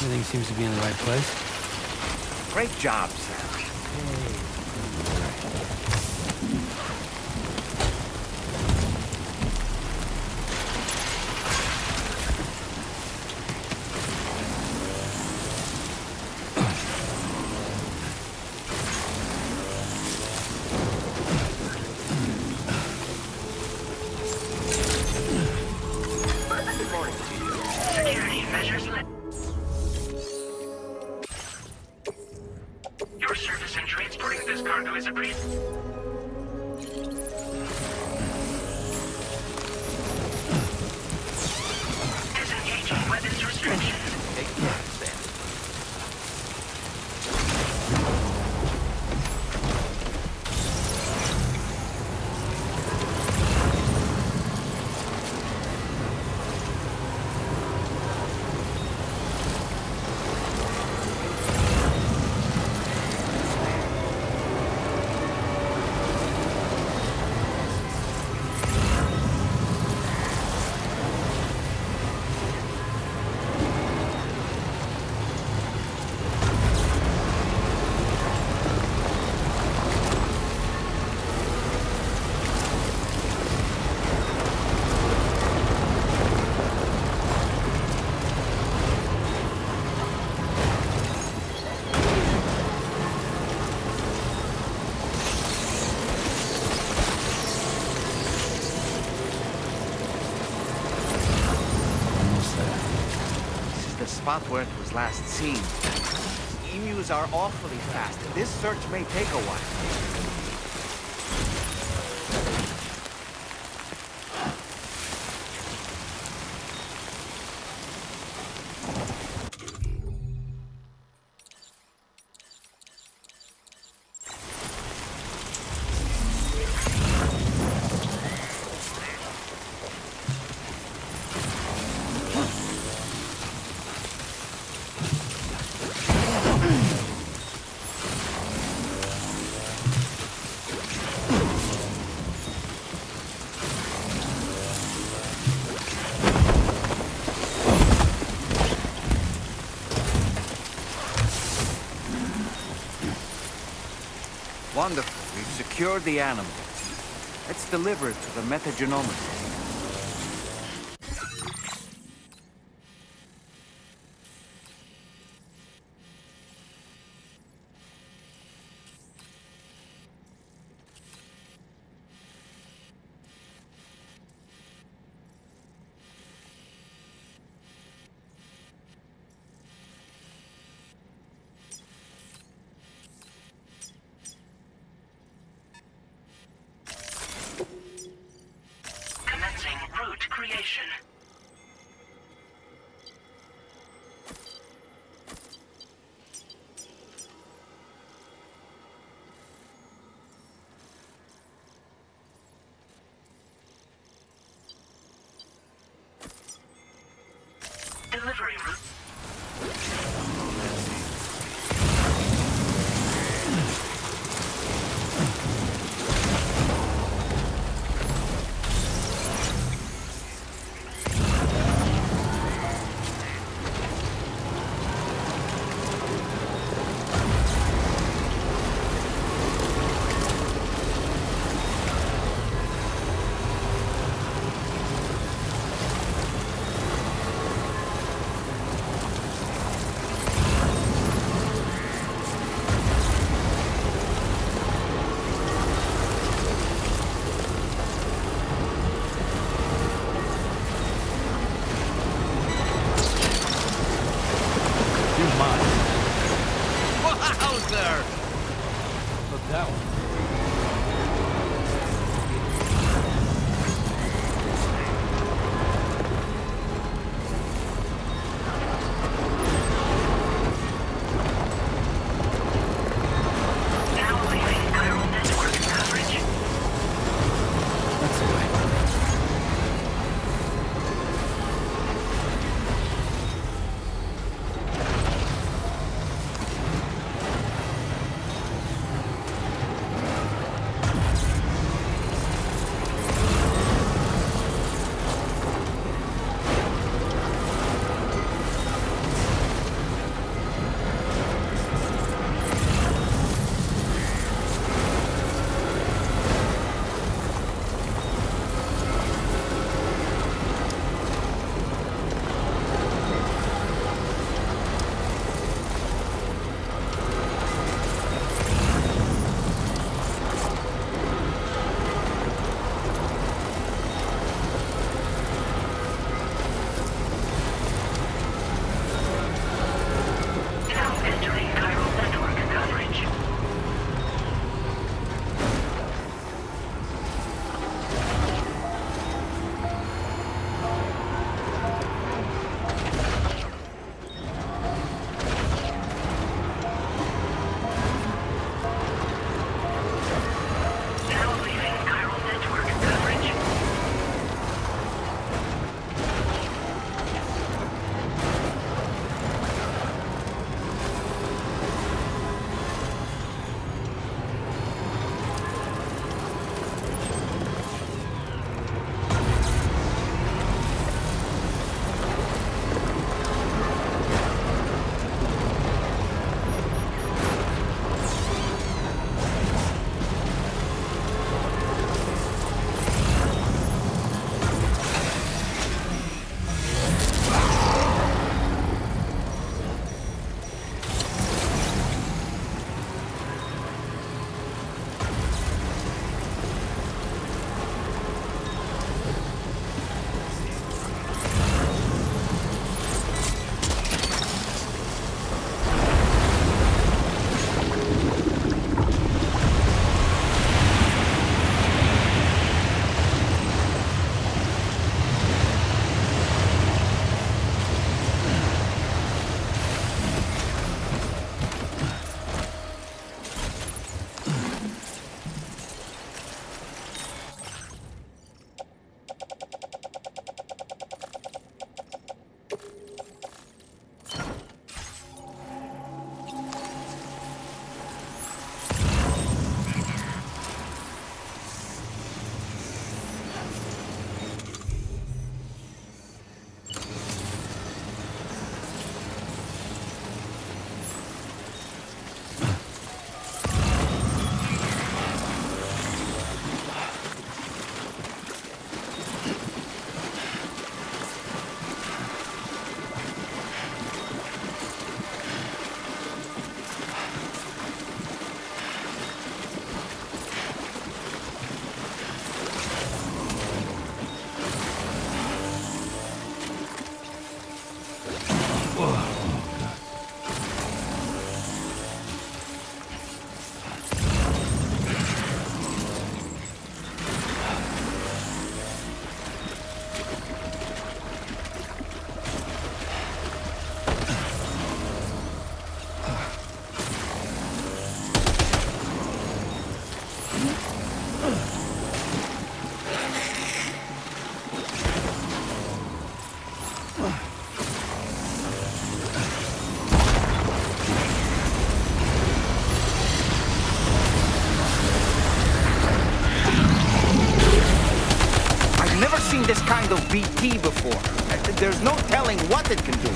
Everything seems to be in the right place. Great job, Sam. Security measures. Your service in transporting this cargo is appreciated. Disengaging weapons restrictions. Take care, Sam. Almost there. This is the spot where it was last seen. Emus are awfully fast. This search may take a while. Wonderful. We've secured the animal. Let's deliver it to the metagenomics. Commencing route creation. Delivery route. seen this kind of BT before. There's no telling what it can do.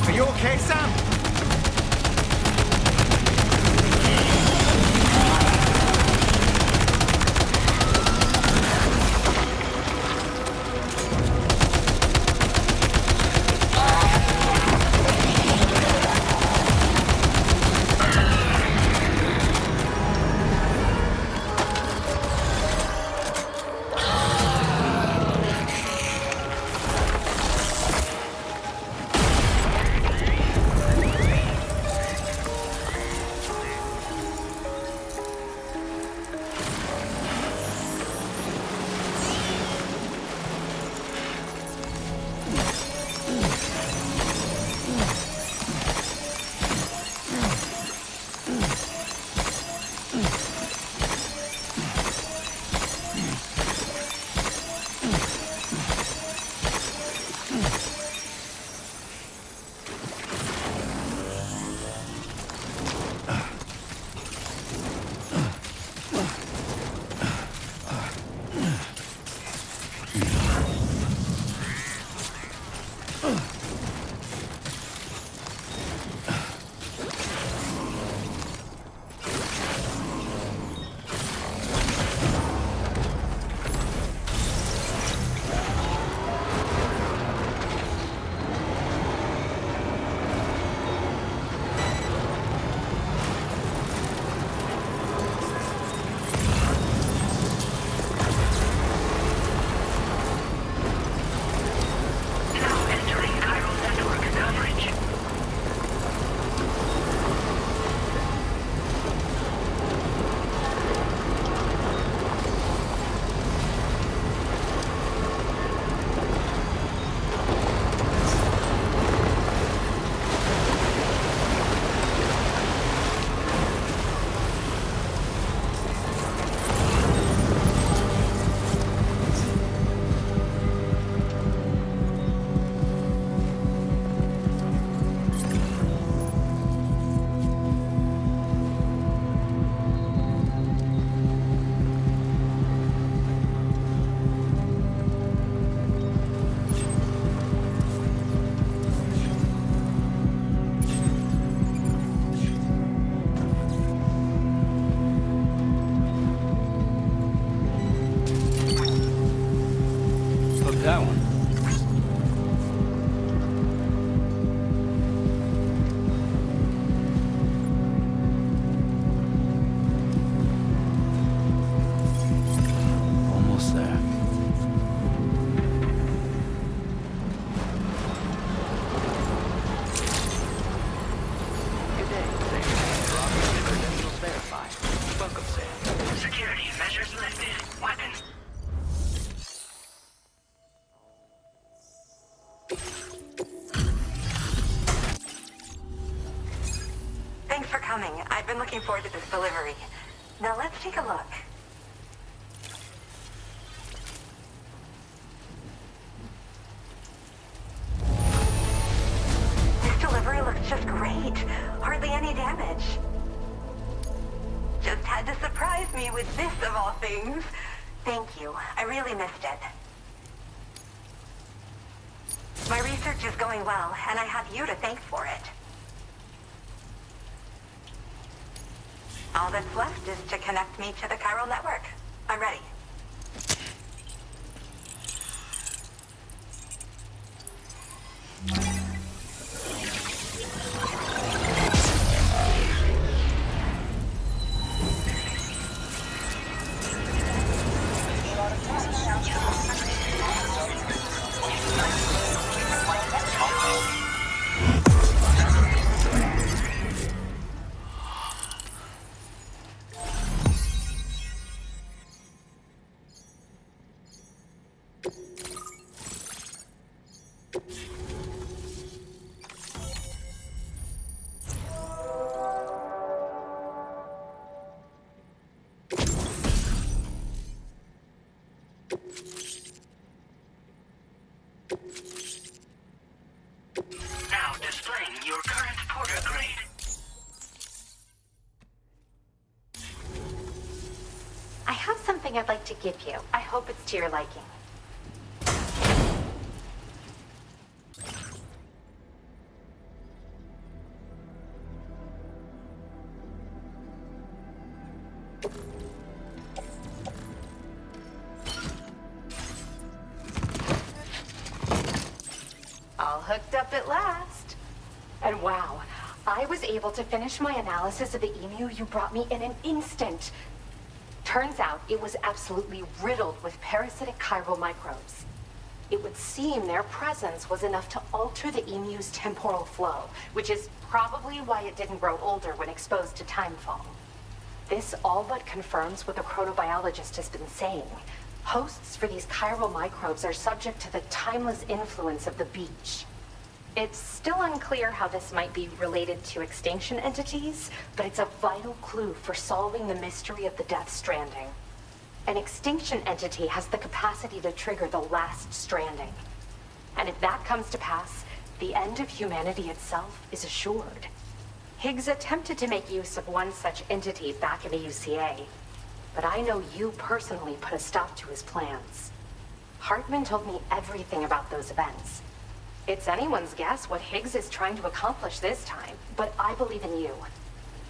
Are you okay, Sam? Now entering chiral network coverage. Look, that one. Almost there. Good day, Sam. Credentials verified. Welcome, Sam. Security measures lifted. Weapons. Thanks for coming. I've been looking forward to this delivery. Now let's take a look. This delivery looks just great. Hardly any damage. Just had to surprise me with this of all things. Thank you. I really missed it. My research is going well, and I have you to thank for it. All that's left is to connect me to the chiral network. I'm ready. your current porter grade. I have something I'd like to give you. I hope it's to your liking. All hooked up at last. And wow, I was able to finish my analysis of the emu you brought me in an instant. Turns out it was absolutely riddled with parasitic chiral microbes. It would seem their presence was enough to alter the emu's temporal flow, which is probably why it didn't grow older when exposed to timefall. This all but confirms what the chronobiologist has been saying. Hosts for these chiral microbes are subject to the timeless influence of the beach. It's still unclear how this might be related to extinction entities, but it's a vital clue for solving the mystery of the Death Stranding. An extinction entity has the capacity to trigger the last stranding. And if that comes to pass, the end of humanity itself is assured. Higgs attempted to make use of one such entity back in the UCA, but I know you personally put a stop to his plans. Hartman told me everything about those events. It's anyone's guess what Higgs is trying to accomplish this time, but I believe in you.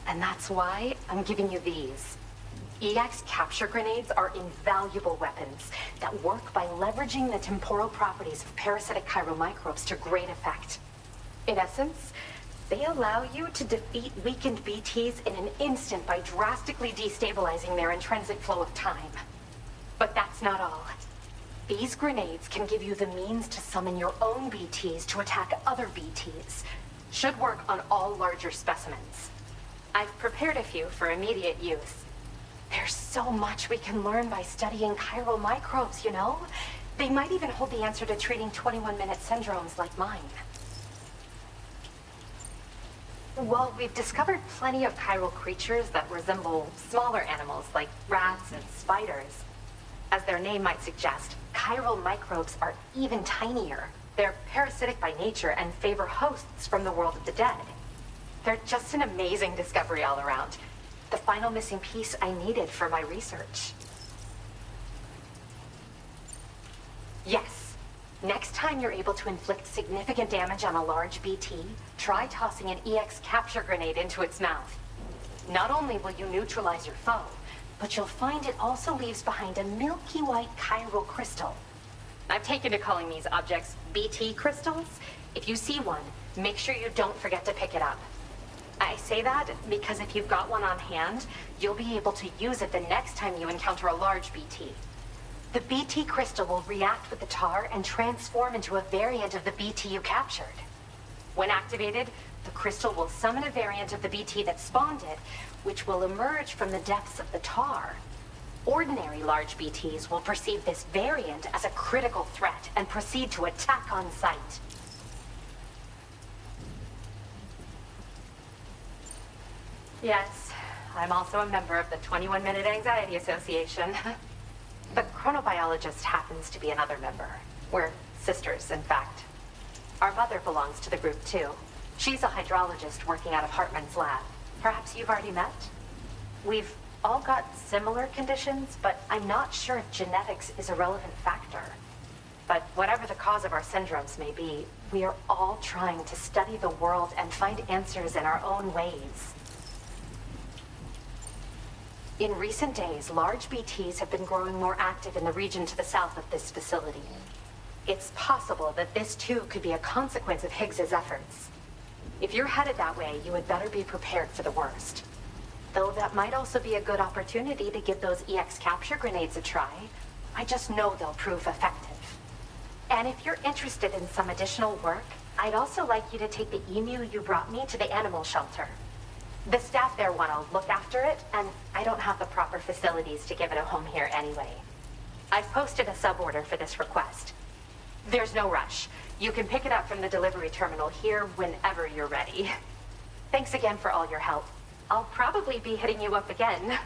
And that's why I'm giving you these. EX capture grenades are invaluable weapons that work by leveraging the temporal properties of parasitic chiral microbes to great effect. In essence, they allow you to defeat weakened BTs in an instant by drastically destabilizing their intrinsic flow of time. But that's not all. These grenades can give you the means to summon your own BTs to attack other BTs. Should work on all larger specimens. I've prepared a few for immediate use. There's so much we can learn by studying chiral microbes, you know? They might even hold the answer to treating 21-minute syndromes like mine. Well, we've discovered plenty of chiral creatures that resemble smaller animals like rats and spiders. As their name might suggest, chiral microbes are even tinier. They're parasitic by nature and favor hosts from the world of the dead. They're just an amazing discovery all around. The final missing piece I needed for my research. Yes. Next time you're able to inflict significant damage on a large BT, try tossing an EX capture grenade into its mouth. Not only will you neutralize your foe, but you'll find it also leaves behind a milky white chiral crystal. I've taken to calling these objects BT crystals. If you see one, make sure you don't forget to pick it up. I say that because if you've got one on hand, you'll be able to use it the next time you encounter a large BT. The BT crystal will react with the tar and transform into a variant of the BT you captured. When activated, the crystal will summon a variant of the BT that spawned it, which will emerge from the depths of the tar. Ordinary large BTs will perceive this variant as a critical threat and proceed to attack on sight. Yes, I'm also a member of the 21-Minute Anxiety Association. The chronobiologist happens to be another member. We're sisters, in fact. Our mother belongs to the group, too. She's a hydrologist working out of Hartman's lab. Perhaps you've already met? We've all got similar conditions, but I'm not sure if genetics is a relevant factor. But whatever the cause of our syndromes may be, we are all trying to study the world and find answers in our own ways. In recent days, large BTs have been growing more active in the region to the south of this facility. It's possible that this too could be a consequence of Higgs's efforts. If you're headed that way, you had better be prepared for the worst. Though that might also be a good opportunity to give those EX capture grenades a try. I just know they'll prove effective. And if you're interested in some additional work, I'd also like you to take the emu you brought me to the animal shelter. The staff there want to look after it, and I don't have the proper facilities to give it a home here anyway. I've posted a suborder for this request. There's no rush. You can pick it up from the delivery terminal here whenever you're ready. Thanks again for all your help. I'll probably be hitting you up again.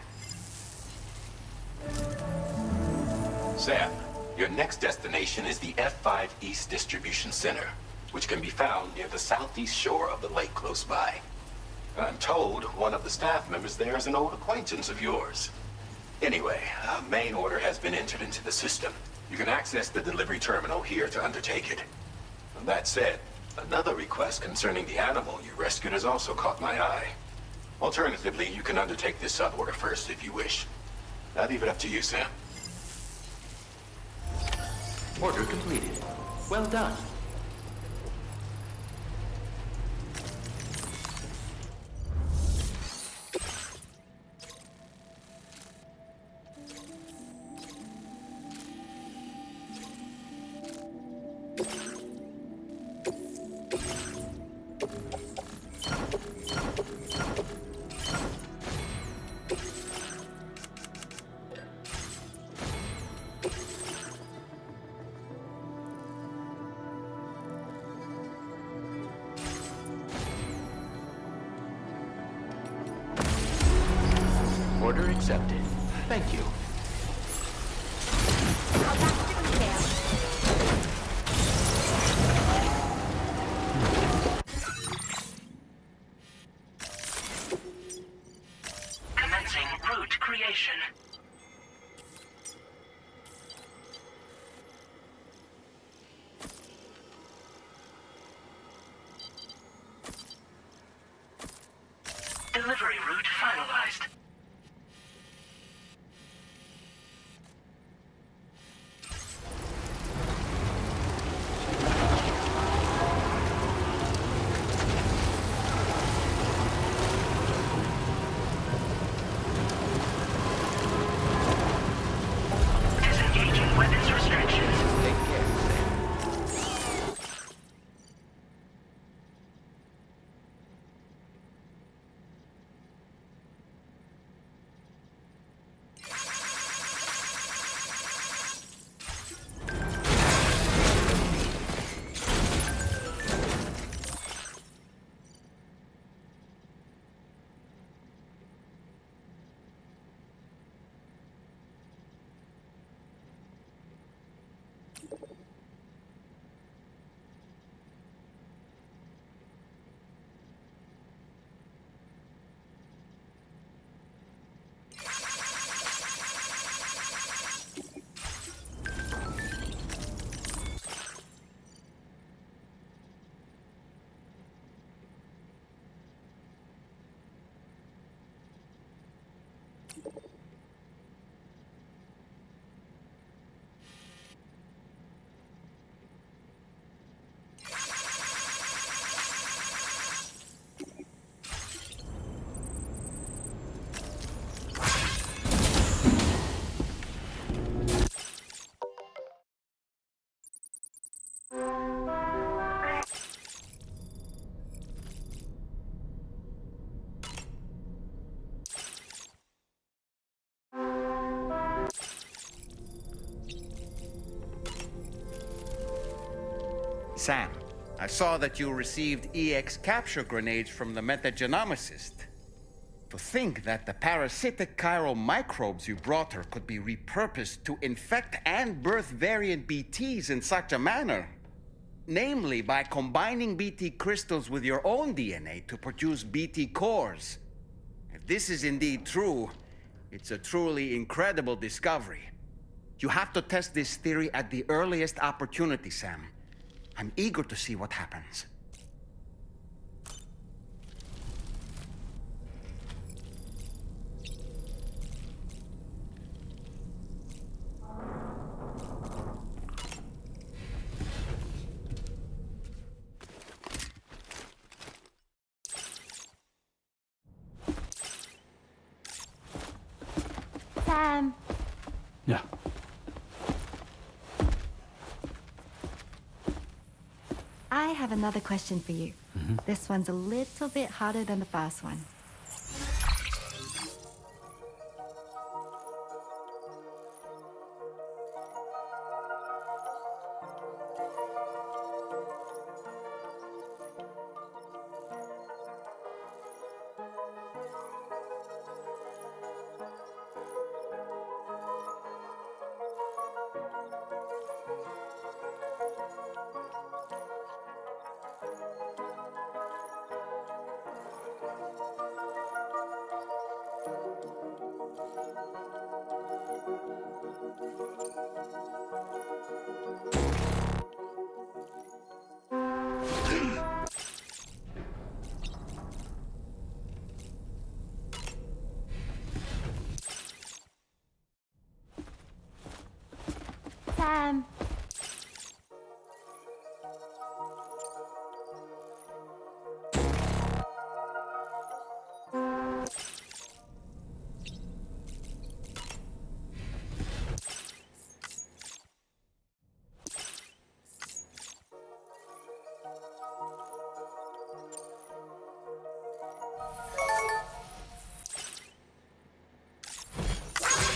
Sam, your next destination is the F5 East Distribution Center. which can be found near the southeast shore of the lake close by. I'm told one of the staff members there is an old acquaintance of yours. Anyway, a main order has been entered into the system. You can access the delivery terminal here to undertake it. That said, another request concerning the animal you rescued has also caught my eye. Alternatively, you can undertake this sub-order first if you wish. I'll leave it up to you, Sam. Order completed. Well done. Order accepted. Thank you. I'll back to the camp. Commencing route creation. Delivery route finalized. Disengaging weapons restrictions. Take care, Sam. Sam, I saw that you received EX capture grenades from the metagenomicist. To think that the parasitic chiral microbes you brought her could be repurposed to infect and birth variant BTs in such a manner. Namely, by combining BT crystals with your own DNA to produce BT cores. If this is indeed true, it's a truly incredible discovery. You have to test this theory at the earliest opportunity, Sam. I'm eager to see what happens. Sam, Yeah. I have another question for you. This one's a little bit harder than the first one.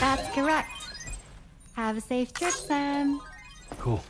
That's correct. Have a safe trip, Sam. Cool.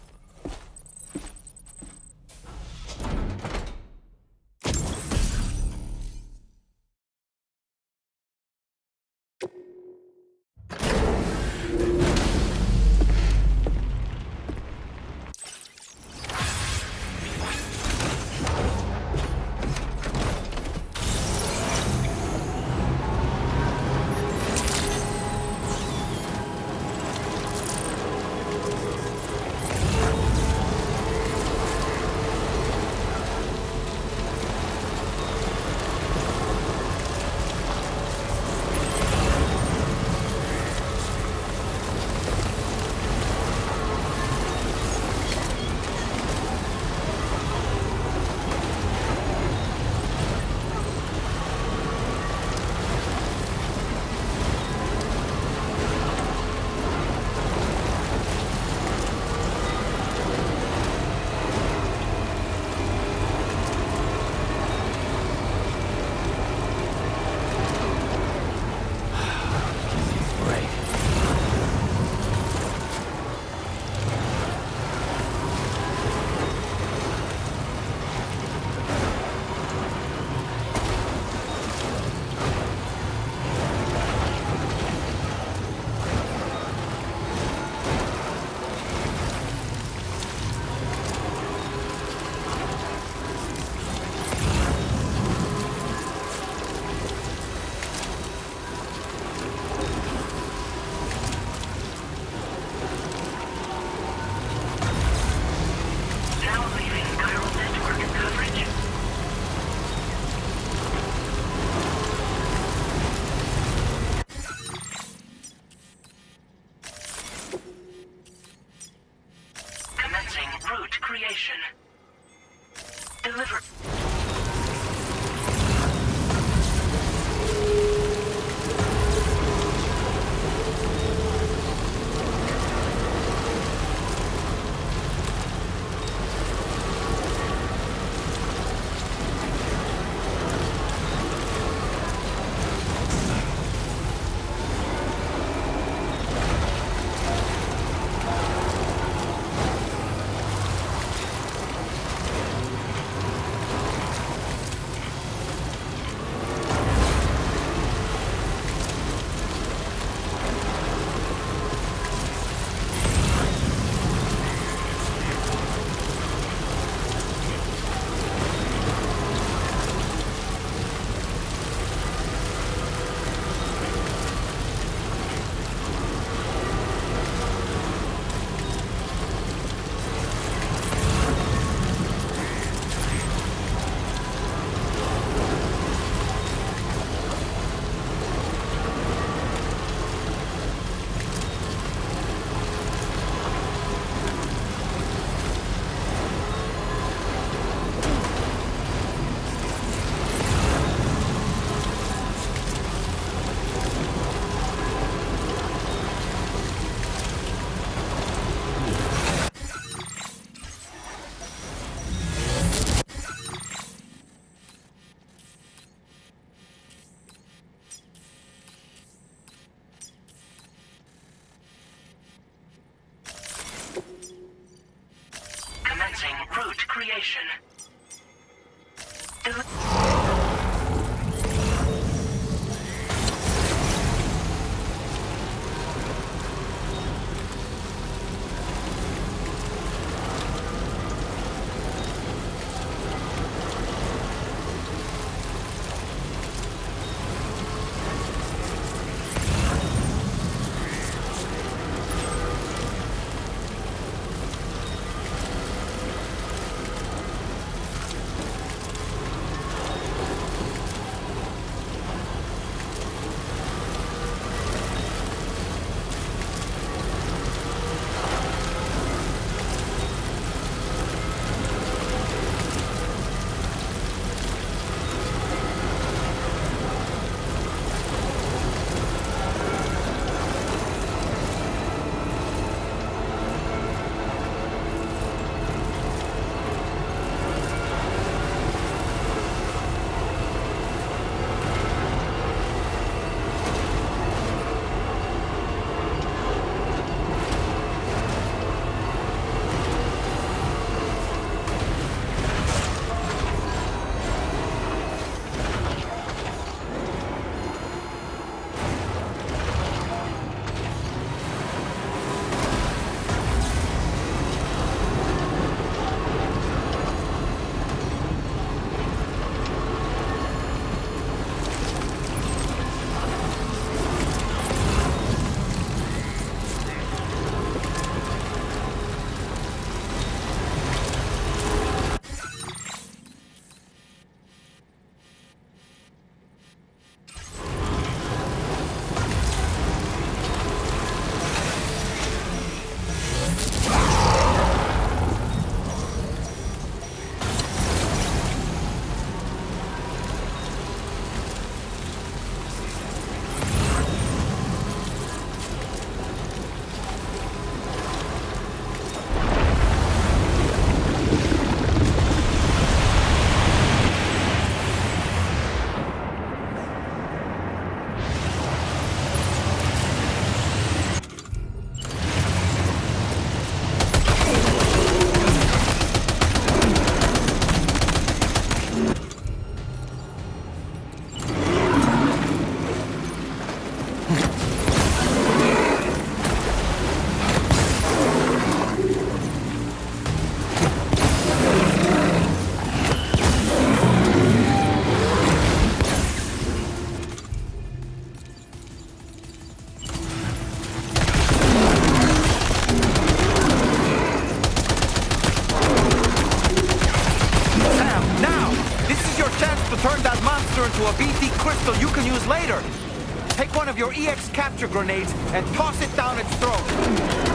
Now leaving chiral network coverage. Commencing route creation. Deliver. Commencing route creation. her into a BT crystal you can use later. Take one of your EX capture grenades and toss it down its throat.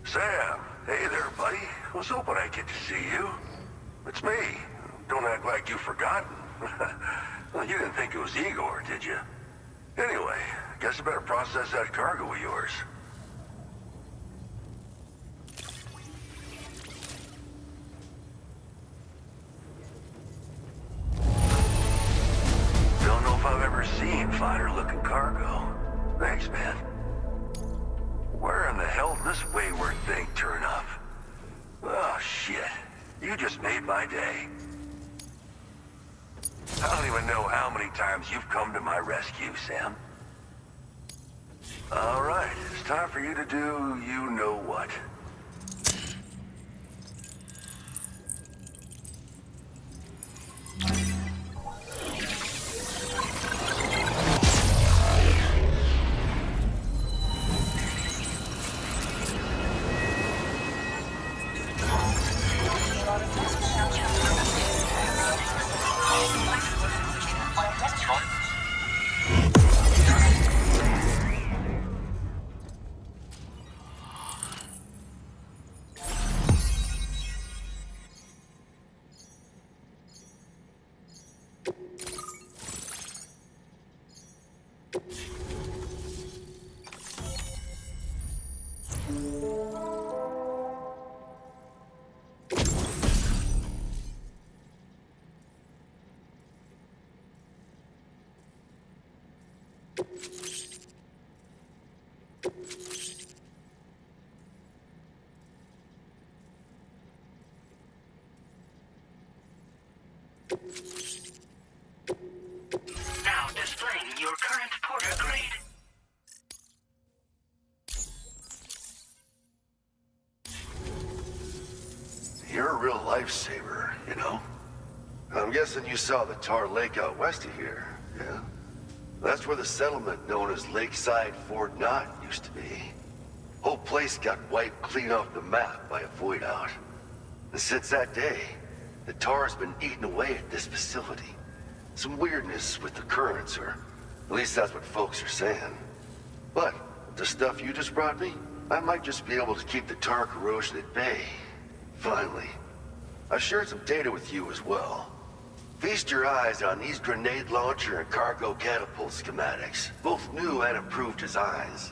Sam, hey there, buddy. Was hoping I'd get to see you. It's me. Don't act like you've forgotten. Well, you didn't think it was Igor, did you? Anyway, guess I better process that cargo of yours. Don't know if I've ever seen finer-looking cargo. Thanks, man. Where in the hell did this wayward thing turn up? Oh, shit. You just made my day. I don't even know how many times you've come to my rescue, Sam. All right, it's time for you to do you-know-what. Now displaying your current porter grade. You're a real lifesaver, you know? I'm guessing you saw the Tar Lake out west of here, yeah? That's where the settlement known as Lakeside Fort Knott used to be. Whole place got wiped clean off the map by a void out. And since that day, the Tar's been eating away at this facility. Some weirdness with the currents, or at least that's what folks are saying. But the stuff you just brought me, I might just be able to keep the Tar corrosion at bay. Finally. I shared some data with you as well. Feast your eyes on these grenade launcher and cargo catapult schematics, both new and improved designs.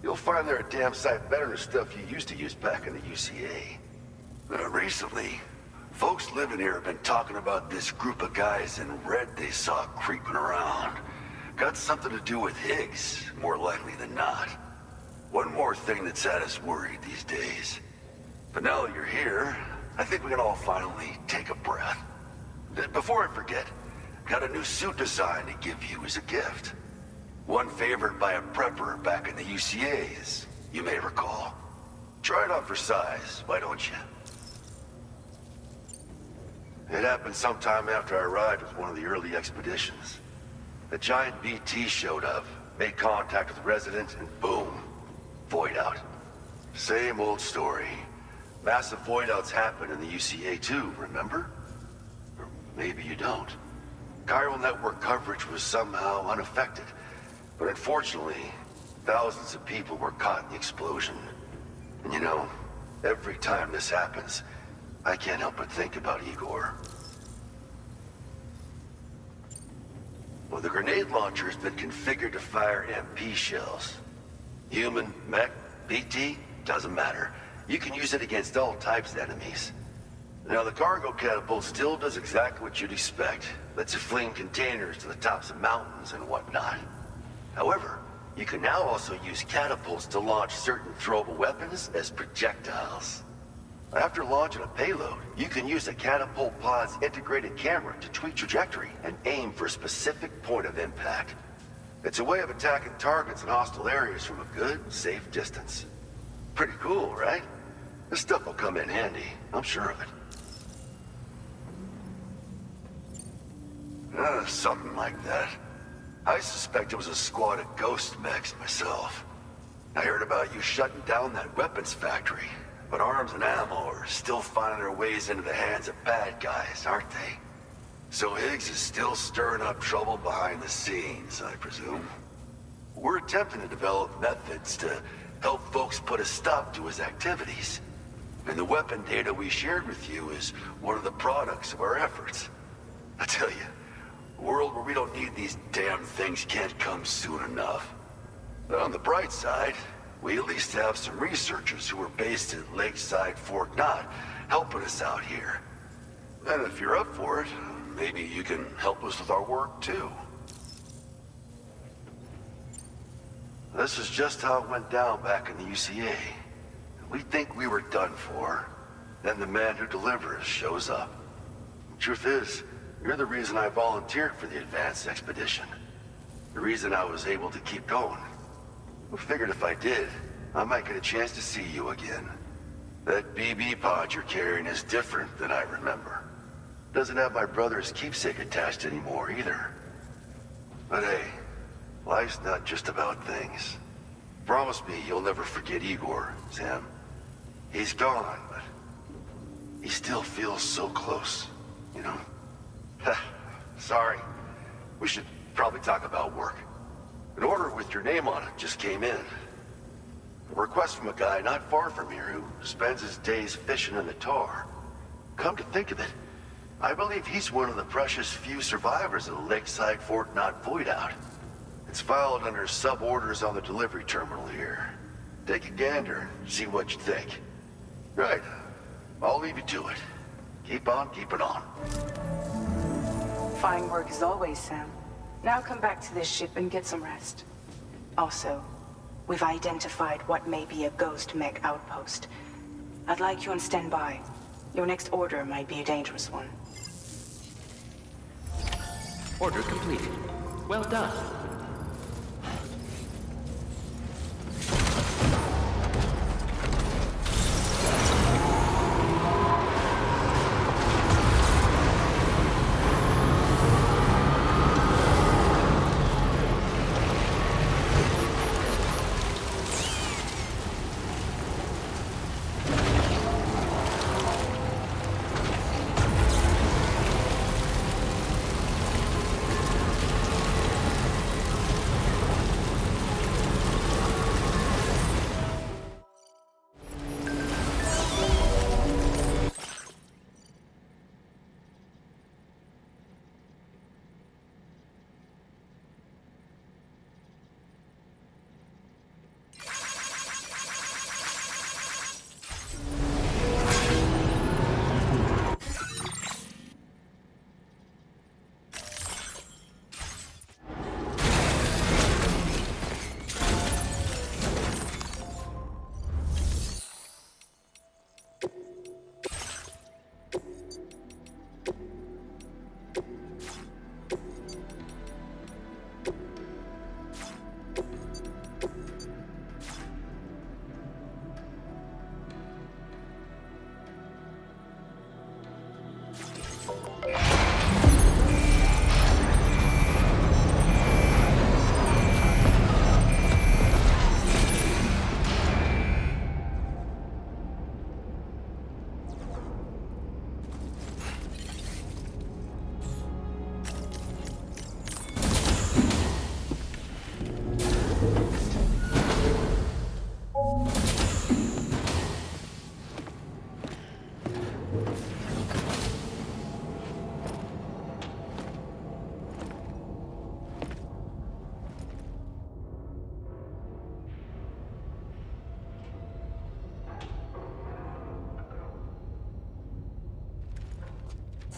You'll find they're a damn sight better than stuff you used to use back in the UCA. Recently, folks living here have been talking about this group of guys in red they saw creeping around. Got something to do with Higgs, more likely than not. One more thing that's had us worried these days. But now that you're here, I think we can all finally take a breath. Before I forget, got a new suit design to give you as a gift. One favored by a prepper back in the UCAs, you may recall. Try it on for size, why don't you? It happened sometime after I arrived with one of the early expeditions. The giant BT showed up, made contact with residents, and boom, void out. Same old story. Massive void outs happen in the UCA too, remember? Or maybe you don't. Chiral network coverage was somehow unaffected, but unfortunately, thousands of people were caught in the explosion. And you know, every time this happens, I can't help but think about Igor. Well, the grenade launcher has been configured to fire MP shells. Human, mech, BT, doesn't matter. You can use it against all types of enemies. Now, the cargo catapult still does exactly what you'd expect. Lets it fling containers to the tops of mountains and whatnot. However, you can now also use catapults to launch certain throwable weapons as projectiles. After launching a payload, you can use a catapult pod's integrated camera to tweak trajectory and aim for a specific point of impact. It's a way of attacking targets in hostile areas from a good, safe distance. Pretty cool, right? This stuff will come in handy, I'm sure of it. Something like that. I suspect it was a squad of ghost mechs myself. I heard about you shutting down that weapons factory, but arms and ammo are still finding their ways into the hands of bad guys, aren't they? So Higgs is still stirring up trouble behind the scenes, I presume. We're attempting to develop methods to help folks put a stop to his activities. And the weapon data we shared with you is one of the products of our efforts. I tell you, a world where we don't need these damn things can't come soon enough. But on the bright side, we at least have some researchers who are based in Lakeside Fort Knott helping us out here. And if you're up for it, maybe you can help us with our work too. This is just how it went down back in the UCA. We think we were done for. Then the man who delivers shows up. The truth is, you're the reason I volunteered for the advanced expedition. The reason I was able to keep going. I figured if I did, I might get a chance to see you again. That BB pod you're carrying is different than I remember. Doesn't have my brother's keepsake attached anymore either. But hey, life's not just about things. Promise me you'll never forget Igor, Sam. He's gone, but he still feels so close, you know? Sorry. We should probably talk about work. An order with your name on it just came in. A request from a guy not far from here who spends his days fishing in the tar. Come to think of it, I believe he's one of the precious few survivors of the Lakeside Fort Knott void out. It's filed under sub-orders on the delivery terminal here. Take a gander and see what you think. Right. I'll leave you to it. Keep on keeping on. Fine work as always, Sam. Now come back to this ship and get some rest. Also, we've identified what may be a ghost mech outpost. I'd like you on standby. Your next order might be a dangerous one. Order completed. Well done.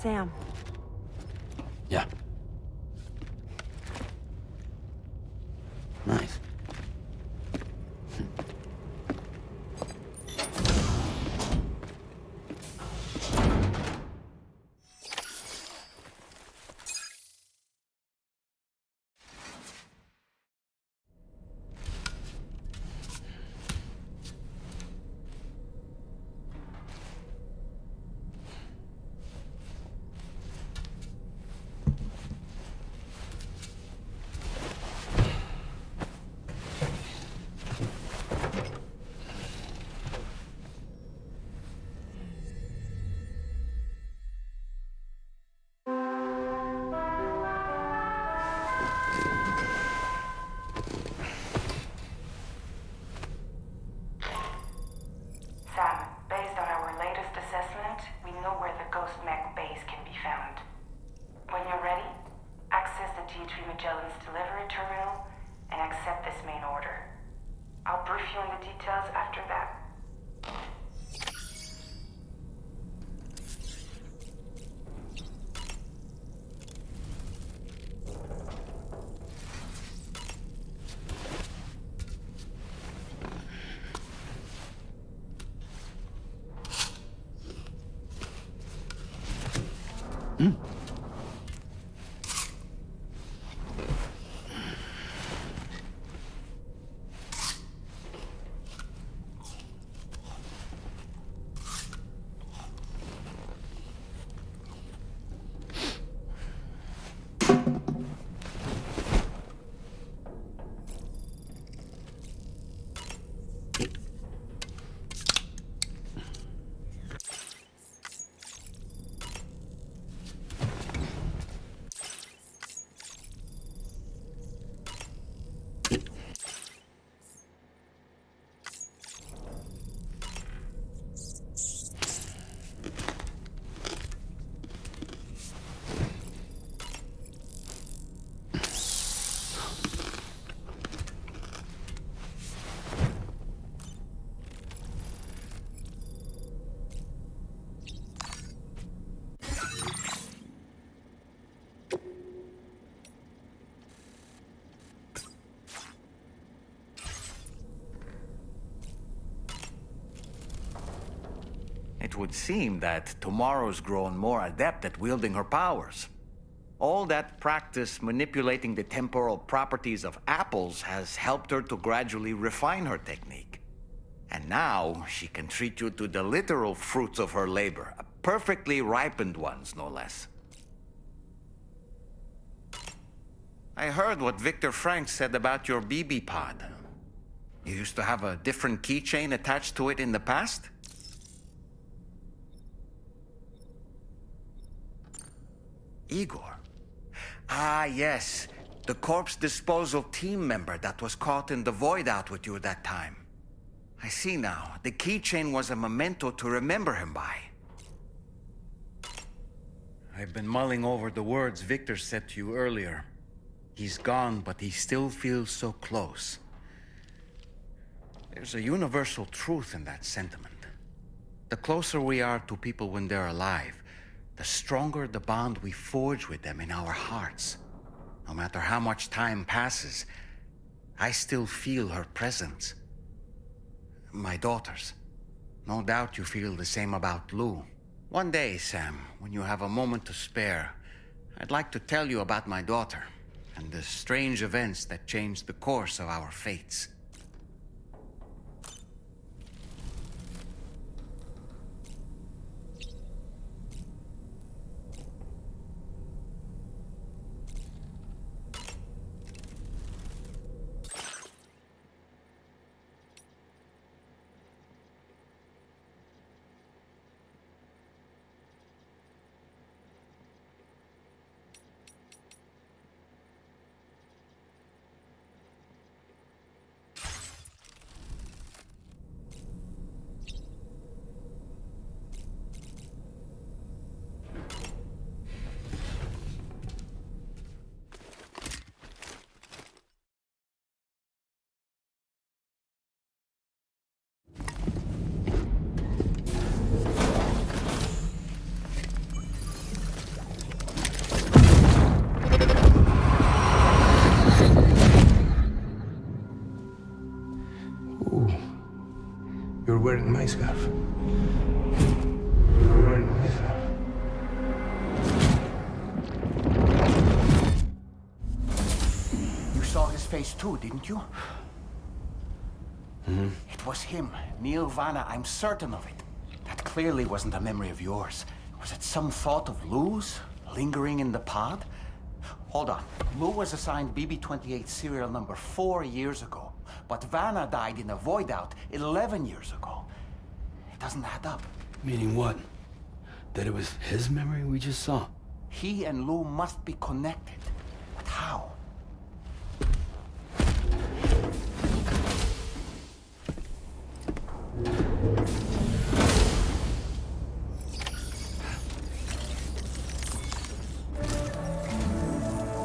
Sam. Yeah. Nice. Sam, based on our latest assessment, we know where the Ghost Mech base can be found. When you're ready, access the T3 Magellan's delivery terminal and accept this main order. I'll brief you on the details after that. it would seem that tomorrow's grown more adept at wielding her powers. All that practice manipulating the temporal properties of apples has helped her to gradually refine her technique. And now she can treat you to the literal fruits of her labor, perfectly ripened ones, no less. I heard what Victor Frank said about your BB pod. You used to have a different keychain attached to it in the past? Igor. Ah, yes. The corpse disposal team member that was caught in the void out with you that time. I see now. The keychain was a memento to remember him by. I've been mulling over the words Victor said to you earlier. He's gone, but he still feels so close. There's a universal truth in that sentiment. The closer we are to people when they're alive, the stronger the bond we forge with them in our hearts. No matter how much time passes, I still feel her presence. My daughters. No doubt you feel the same about Lou. One day, Sam, when you have a moment to spare, I'd like to tell you about my daughter and the strange events that changed the course of our fates. You're wearing my scarf. You're wearing my scarf. You saw his face too, didn't you? Mm-hmm. It was him, Neil Vanna, I'm certain of it. That clearly wasn't a memory of yours. Was it some thought of Lou's, lingering in the pod? Hold on. Lou was assigned BB-28 serial number 4 years ago. But Vanna died in a void out 11 years ago. It doesn't add up. Meaning what? That it was his memory we just saw? He and Lou must be connected. But how?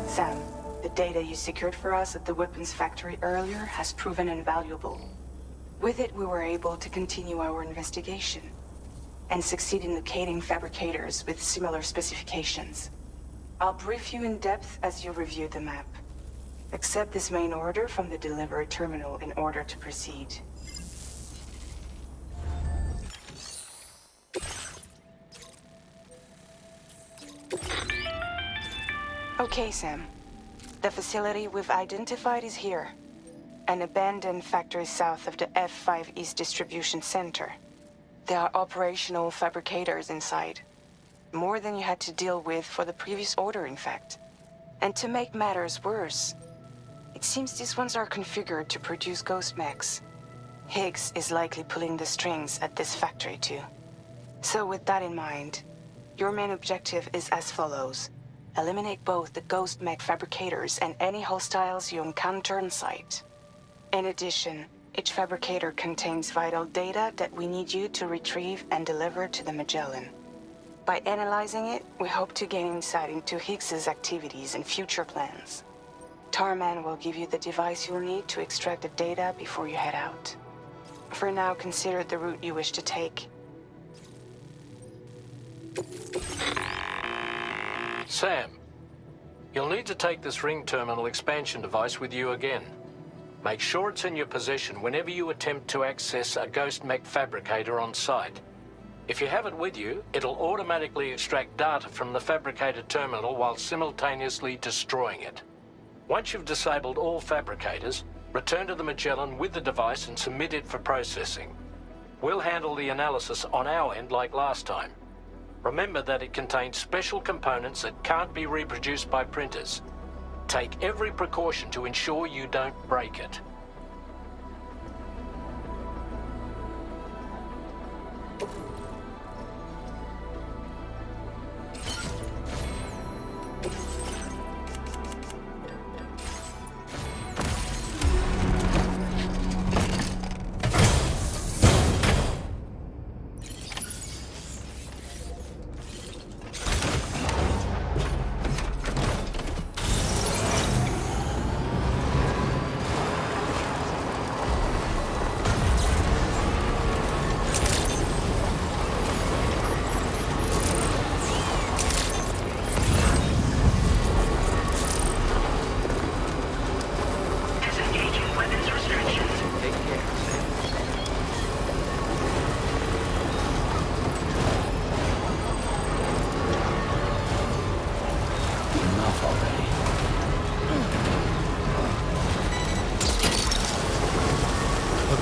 Sam, the data you secured for us at the weapons factory earlier has proven invaluable. With it, we were able to continue our investigation and succeed in locating fabricators with similar specifications. I'll brief you in depth as you review the map. Accept this main order from the delivery terminal in order to proceed. Okay, Sam. The facility we've identified is here. An abandoned factory south of the F5 East Distribution Center. There are operational fabricators inside. More than you had to deal with for the previous order, in fact. And to make matters worse, it seems these ones are configured to produce ghost mechs. Higgs is likely pulling the strings at this factory too. So with that in mind, your main objective is as follows. Eliminate both the ghost mech fabricators and any hostiles you encounter on site. In addition, each fabricator contains vital data that we need you to retrieve and deliver to the Magellan. By analyzing it, we hope to gain insight into Higgs's activities and future plans. Tarman will give you the device you'll need to extract the data before you head out. For now, consider the route you wish to take. Sam, you'll need to take this ring terminal expansion device with you again. Make sure it's in your possession whenever you attempt to access a ghost mech fabricator on site. If you have it with you, it'll automatically extract data from the fabricated terminal while simultaneously destroying it. Once you've disabled all fabricators, return to the Magellan with the device and submit it for processing. We'll handle the analysis on our end like last time. Remember that it contains special components that can't be reproduced by printers. Take every precaution to ensure you don't break it.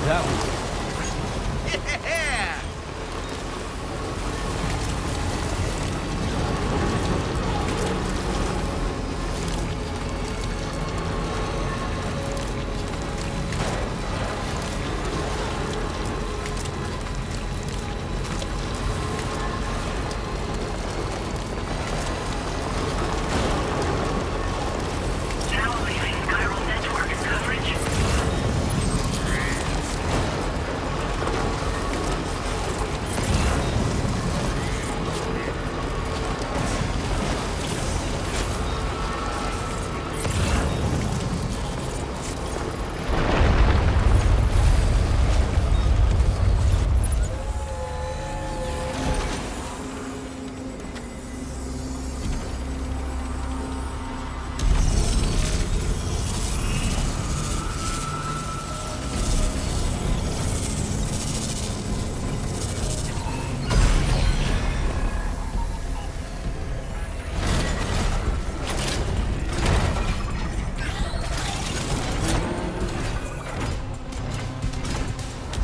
That one. Yeah! Now leaving chiral network coverage.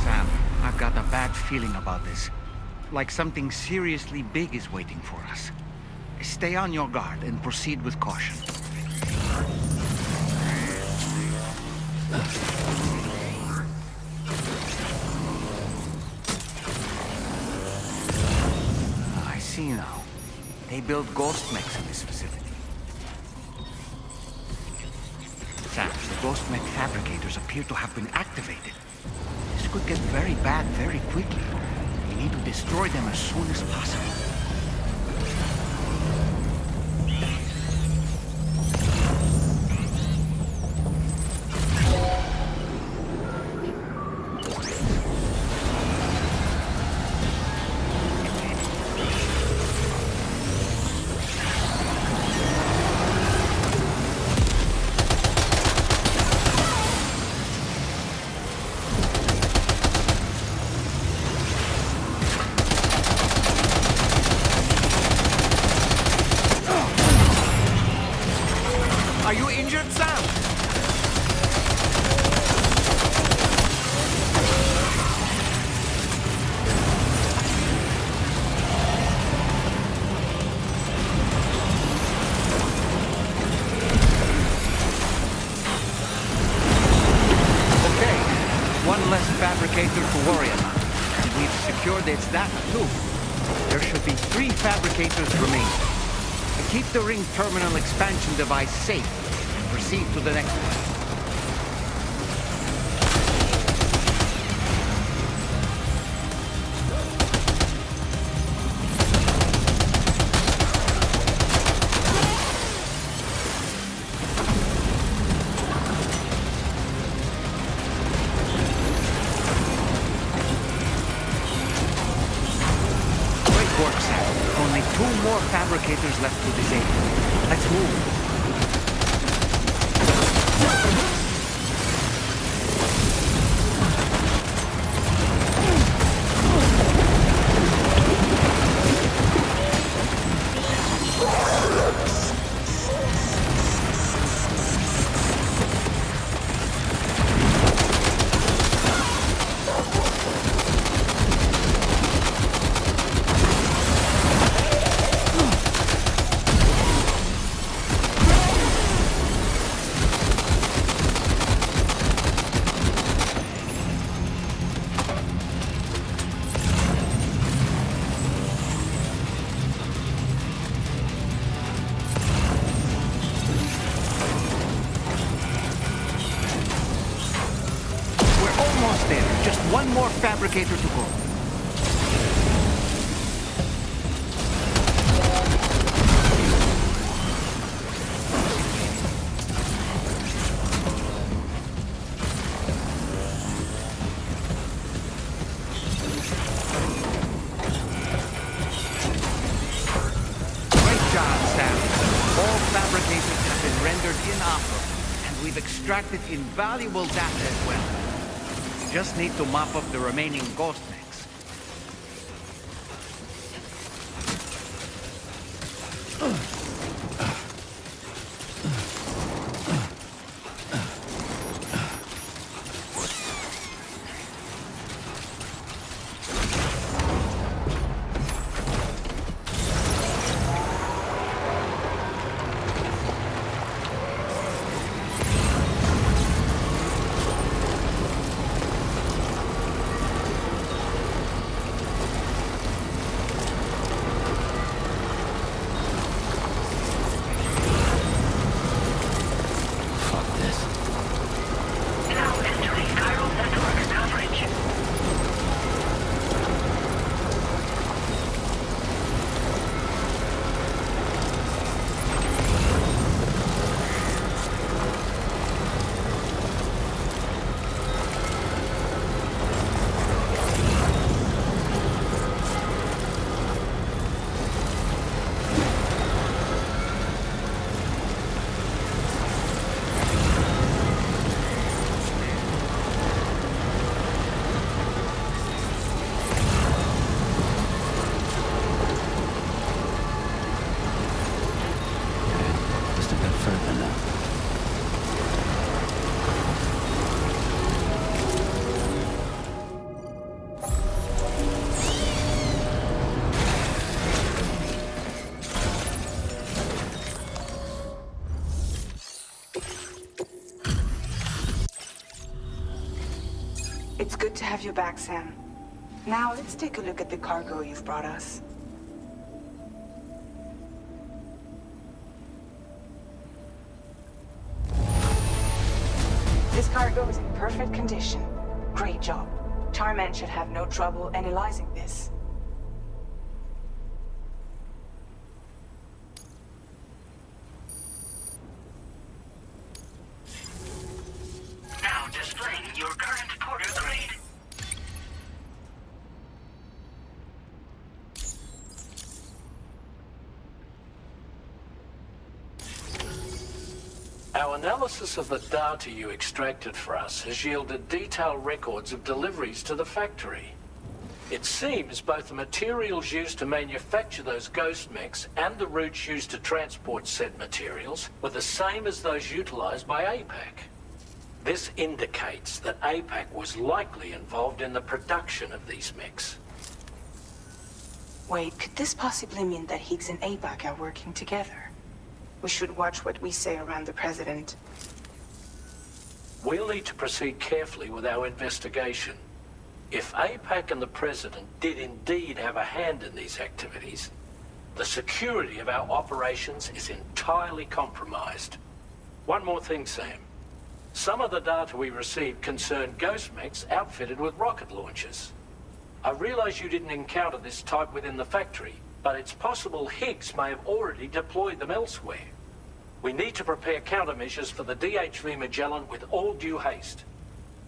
Sam, I've got a bad feeling about this. Like something seriously big is waiting for us. Stay on your guard and proceed with caution. I see now. They build ghost mechs in this facility. Sam, the ghost mech fabricators appear to have been activated. This could get very bad very quickly. We need to destroy them as soon as possible. Are you injured, Sam? Okay, one less fabricator to worry about. And we've secured its data too. There should be 3 fabricators remaining. Keep the ring terminal expansion device safe and proceed to the next one. Great work, Sam. Only 2 more fabricators left to disable. Let's move. one more fabricator to go. Great job, Sam. All fabricators have been rendered inoperable, and we've extracted invaluable data as well. We just need to mop up the remaining ghost mechs. Now entering chiral network coverage. Just a bit further now. It's good to have you back, Sam. Now let's take a look at the cargo you've brought us. This cargo is in perfect condition. Great job. Tarman should have no trouble analyzing this. Now displaying your current porter grade. Our analysis of the data you extracted for us has yielded detailed records of deliveries to the factory. It seems both the materials used to manufacture those ghost mechs and the routes used to transport said materials were the same as those utilized by APAC. This indicates that APAC was likely involved in the production of these mechs. Wait, could this possibly mean that Higgs and APAC are working together? We should watch what we say around the President. We'll need to proceed carefully with our investigation. If APAC and the President did indeed have a hand in these activities, the security of our operations is entirely compromised. One more thing, Sam. Some of the data we received concerned ghost mechs outfitted with rocket launchers. I realize you didn't encounter this type within the factory, but it's possible Higgs may have already deployed them elsewhere. We need to prepare countermeasures for the DHV Magellan with all due haste.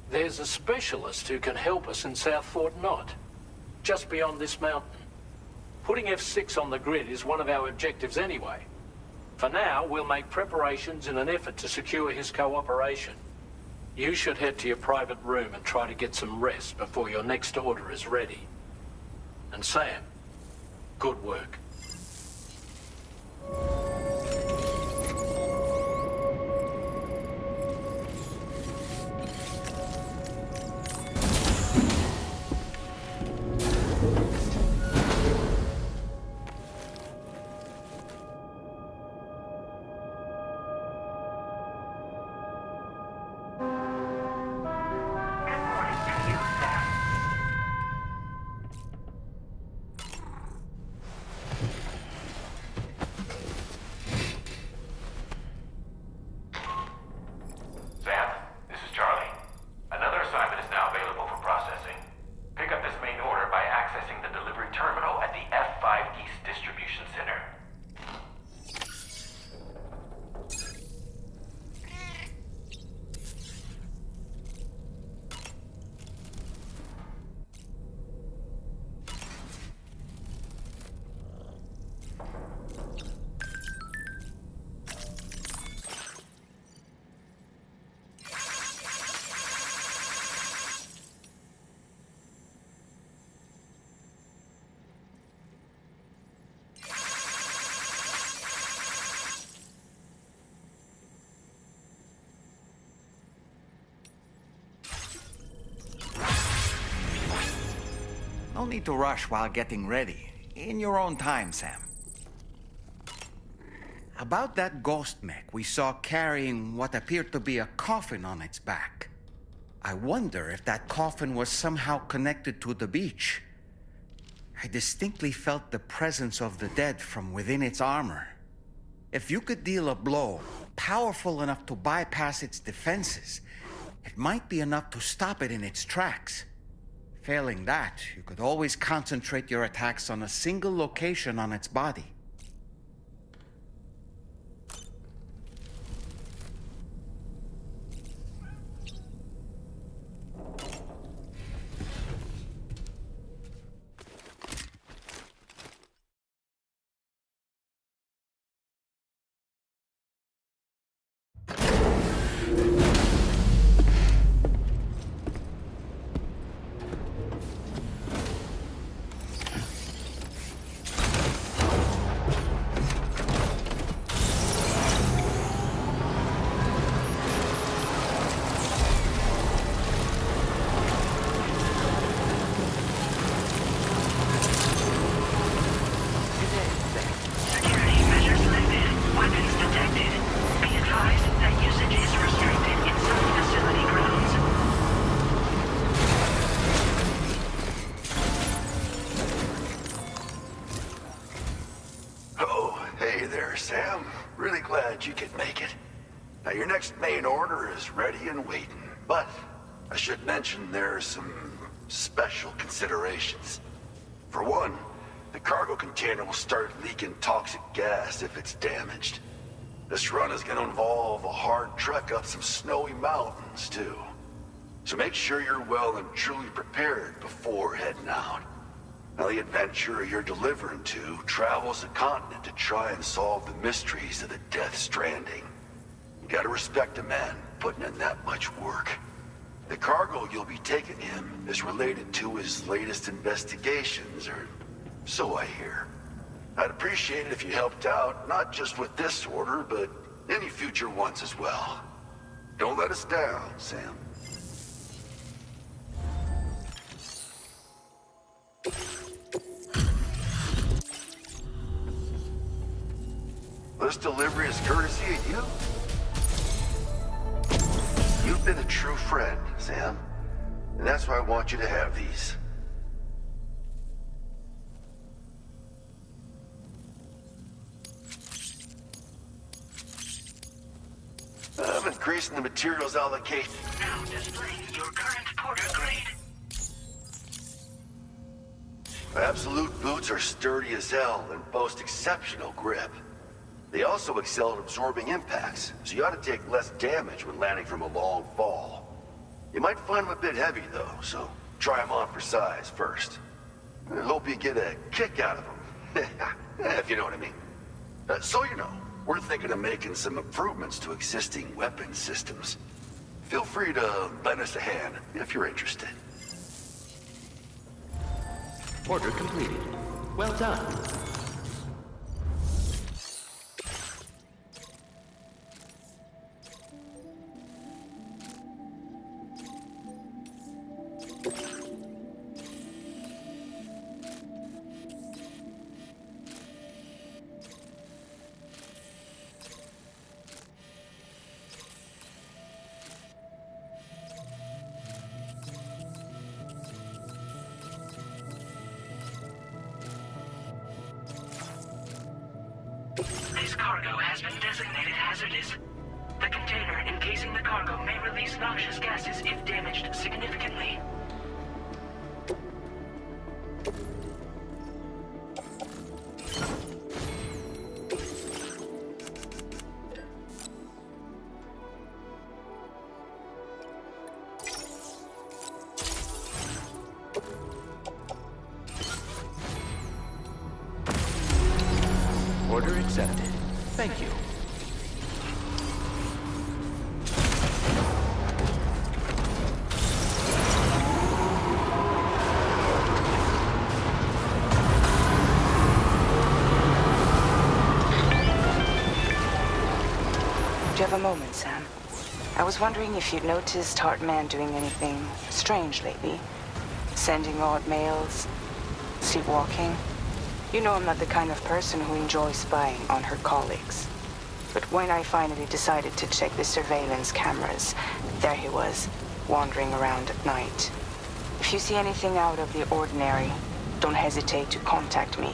There's a specialist who can help us in South Fort Knot, just beyond this mountain. Putting F6 on the grid is one of our objectives anyway. For now, we'll make preparations in an effort to secure his cooperation. You should head to your private room and try to get some rest before your next order is ready. And Sam, good work. don't need to rush while getting ready. In your own time, Sam. About that ghost mech we saw carrying what appeared to be a coffin on its back. I wonder if that coffin was somehow connected to the beach. I distinctly felt the presence of the dead from within its armor. If you could deal a blow powerful enough to bypass its defenses, it might be enough to stop it in its tracks. Failing that, you could always concentrate your attacks on a single location on its body. Security measures lifted. Weapons detected. Be advised that usage is restricted inside facility grounds. Oh, hey there, Sam. Really glad you could make it. Now, your next main order is ready and waiting. But I should mention there are some special considerations. For one, the cargo container will start leaking toxic gas if it's damaged. This run is going to involve a hard trek up some snowy mountains, too. So make sure you're well and truly prepared before heading out. Now, the adventurer you're delivering to travels the continent to try and solve the mysteries of the Death Stranding. You gotta respect a man putting in that much work. The cargo you'll be taking him is related to his latest investigations, or so I hear. I'd appreciate it if you helped out, not just with this order, but any future ones as well. Don't let us down, Sam. This delivery is courtesy of you. You've been a true friend, Sam. And that's why I want you to have these. I'm increasing the materials allocation. Now displaying your current porter grade. Absolute boots are sturdy as hell and boast exceptional grip. They also excel at absorbing impacts, so you ought to take less damage when landing from a long fall. You might find them a bit heavy though, so try them on for size first. I hope you get a kick out of them, if you know what I mean. So you know, we're thinking of making some improvements to existing weapon systems. Feel free to lend us a hand if you're interested. Order completed. Well done. This cargo has been designated hazardous. The container encasing the cargo may release noxious gases if damaged significantly. Order accepted. Thank you. Do you have a moment, Sam? I was wondering if you'd noticed Hartman doing anything strange lately. Sending odd mails, Sleepwalking? You know I'm not the kind of person who enjoys spying on her colleagues. But when I finally decided to check the surveillance cameras, there he was, wandering around at night. If you see anything out of the ordinary, don't hesitate to contact me.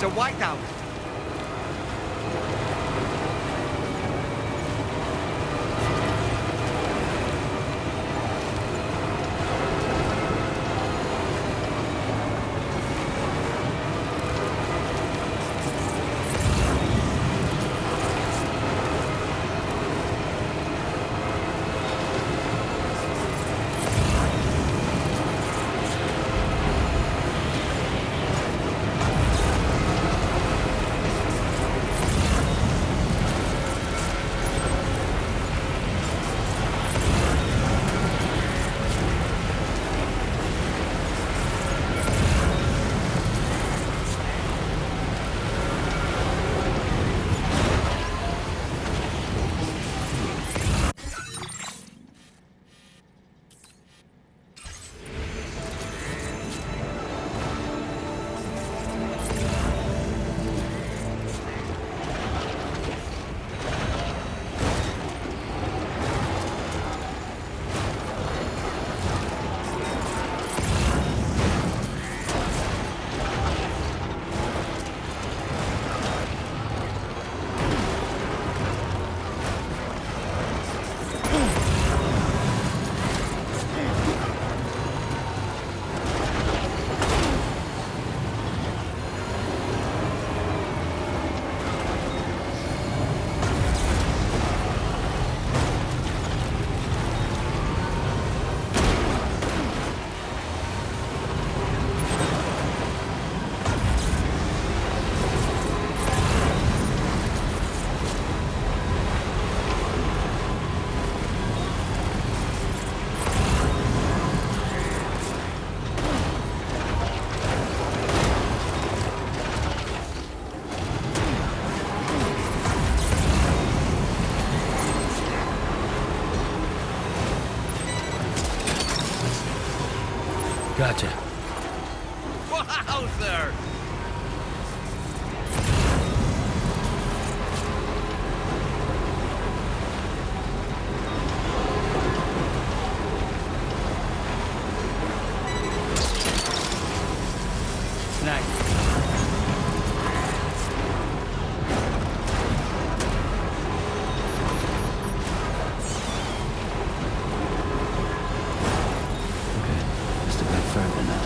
It's a whiteout. Gotcha. Wowzer! Nice. Just a bit further now.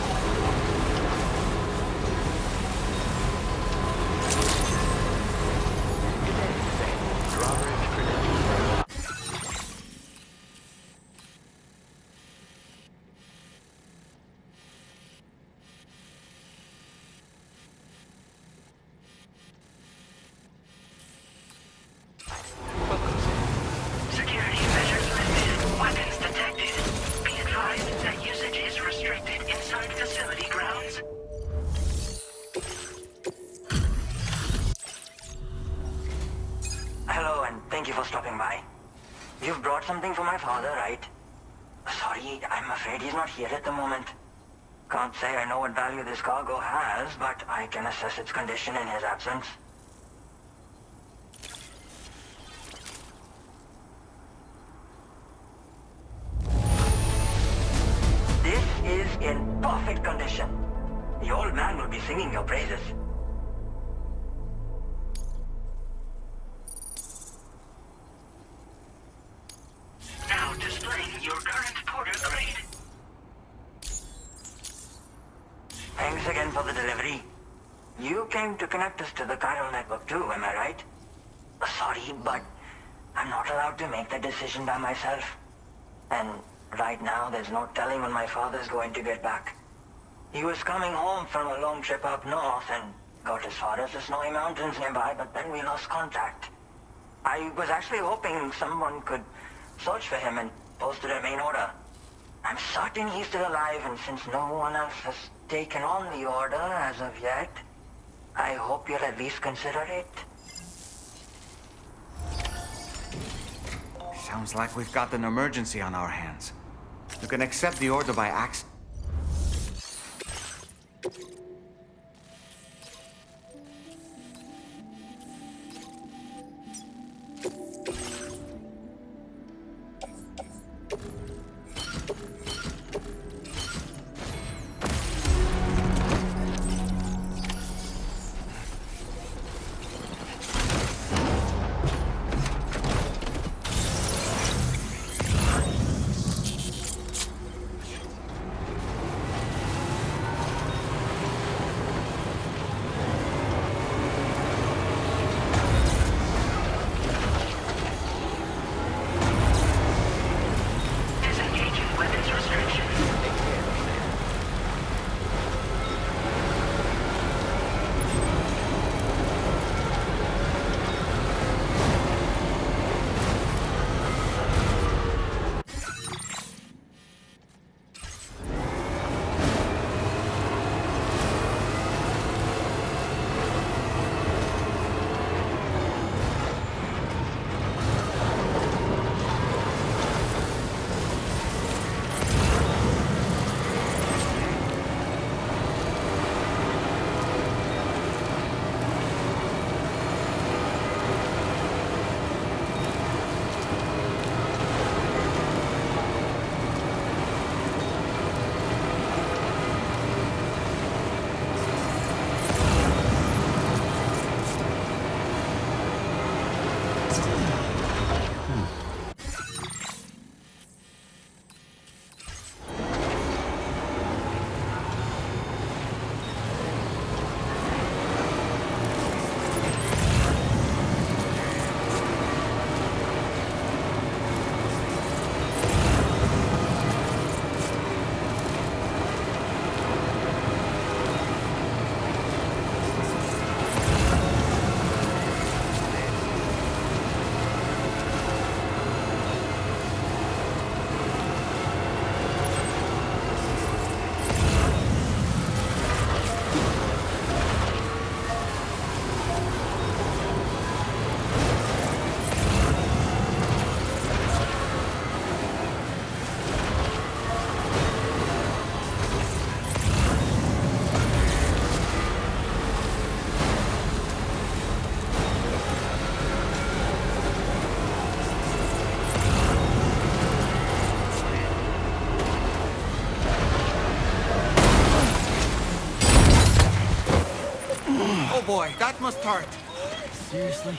He's not here at the moment. Can't say I know what value this cargo has, but I can assess its condition in his absence. This is in perfect condition. The old man will be singing your praises. Now displaying your current Porter grade. Thanks again for the delivery. You came to connect us to the chiral network too, am I right? Sorry, but I'm not allowed to make that decision by myself. And right now, there's no telling when my father's going to get back. He was coming home from a long trip up north and got as far as the snowy mountains nearby, but then we lost contact. I was actually hoping someone could search for him and post a main order. I'm certain he's still alive, and since no one else has taken on the order as of yet, I hope you'll at least consider it. Sounds like we've got an emergency on our hands. You can accept the order by accident. Disengaging weapons restrictions. Oh boy, that must hurt. Seriously?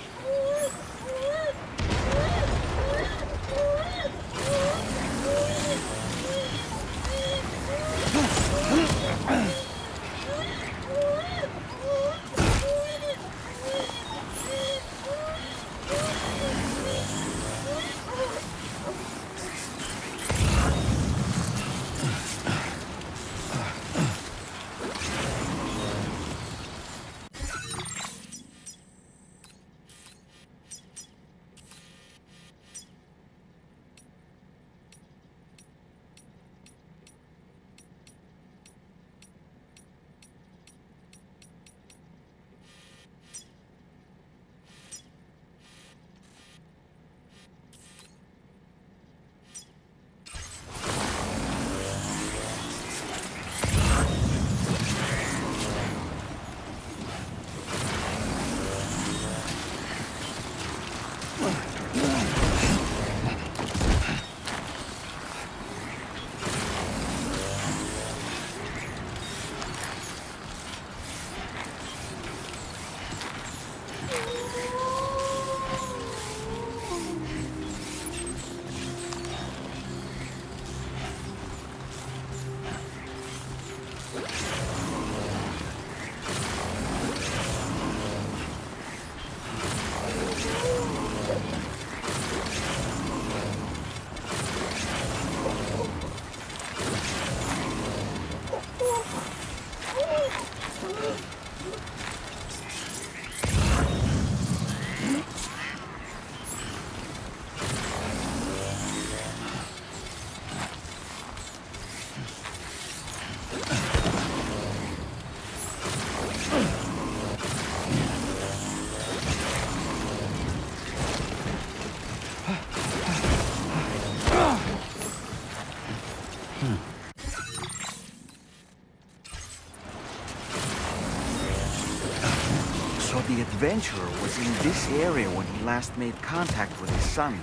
thought the adventurer was in this area when he last made contact with his son.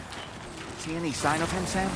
See any sign of him, Sam?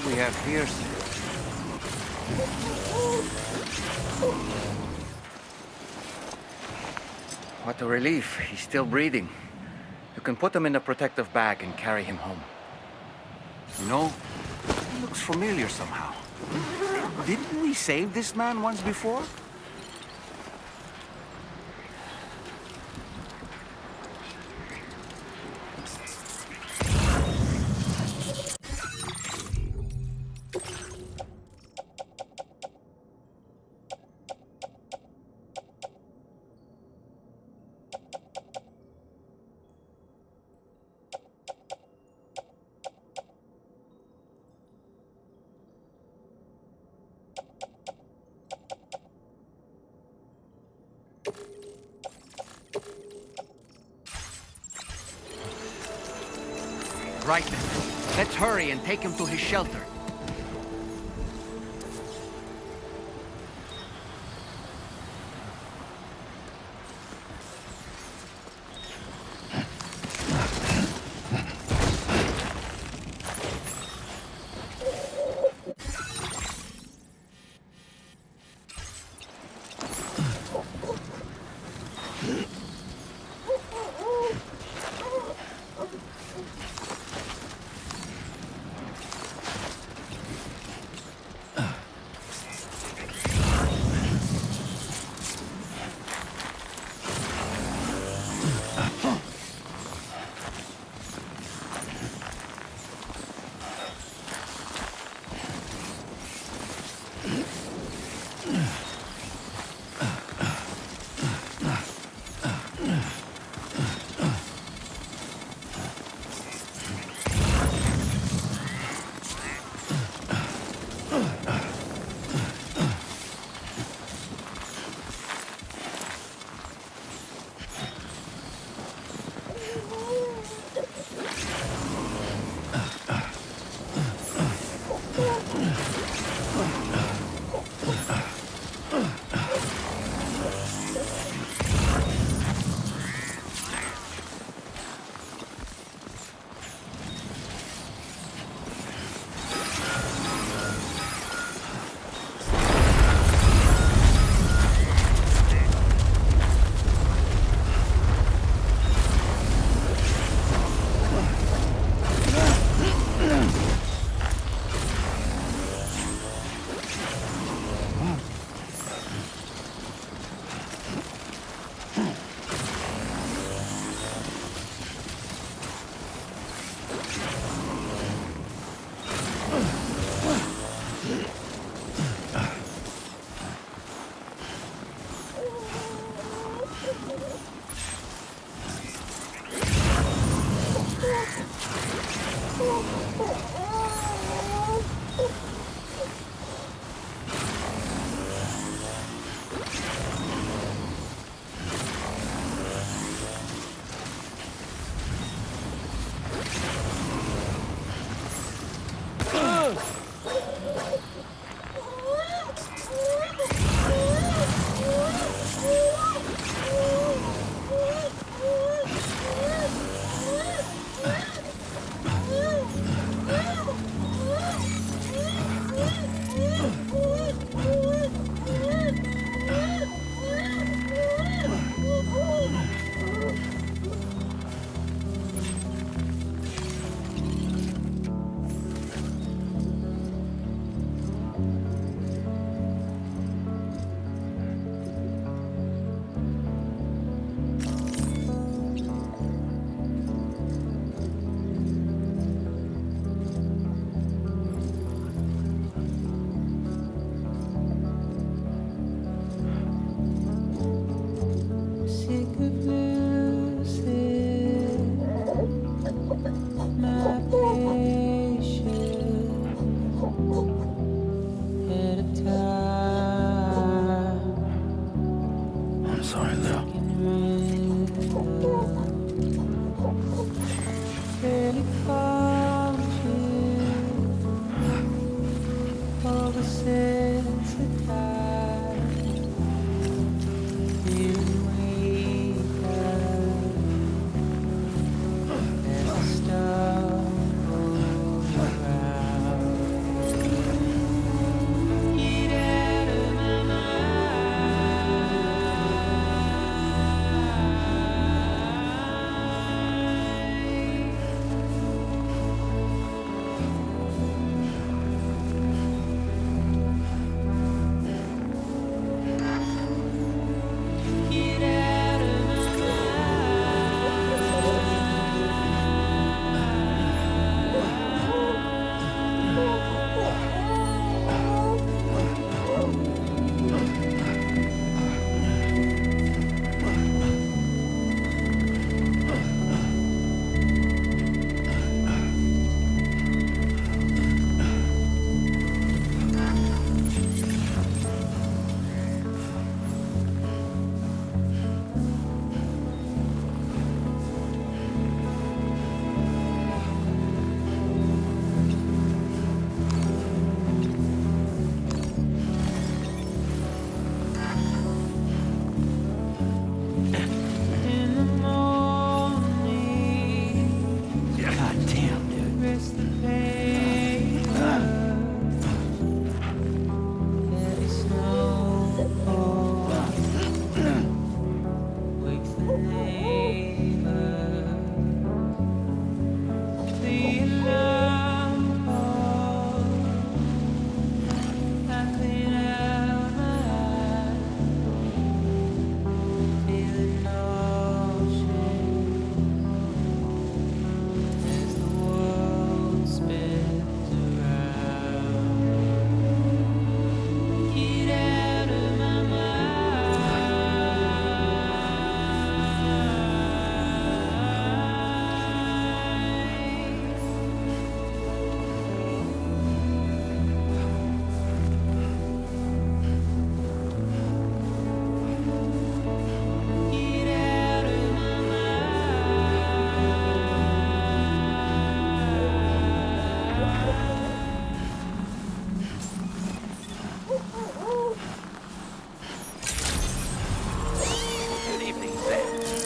We have here. What a relief. He's still breathing. You can put him in a protective bag and carry him home. You know, he looks familiar somehow. Didn't we save this man once before? Right then. Let's hurry and take him to his shelter.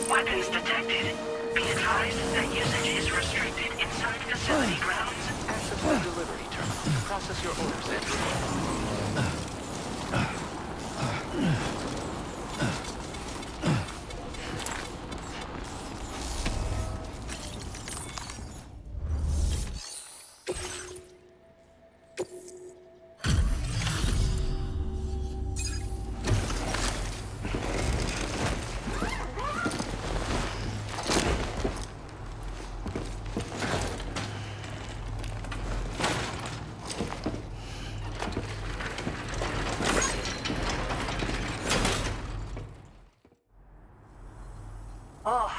Weapons detected. Be advised that usage is restricted inside facility grounds. Access the delivery terminal. Process your orders and... Oh,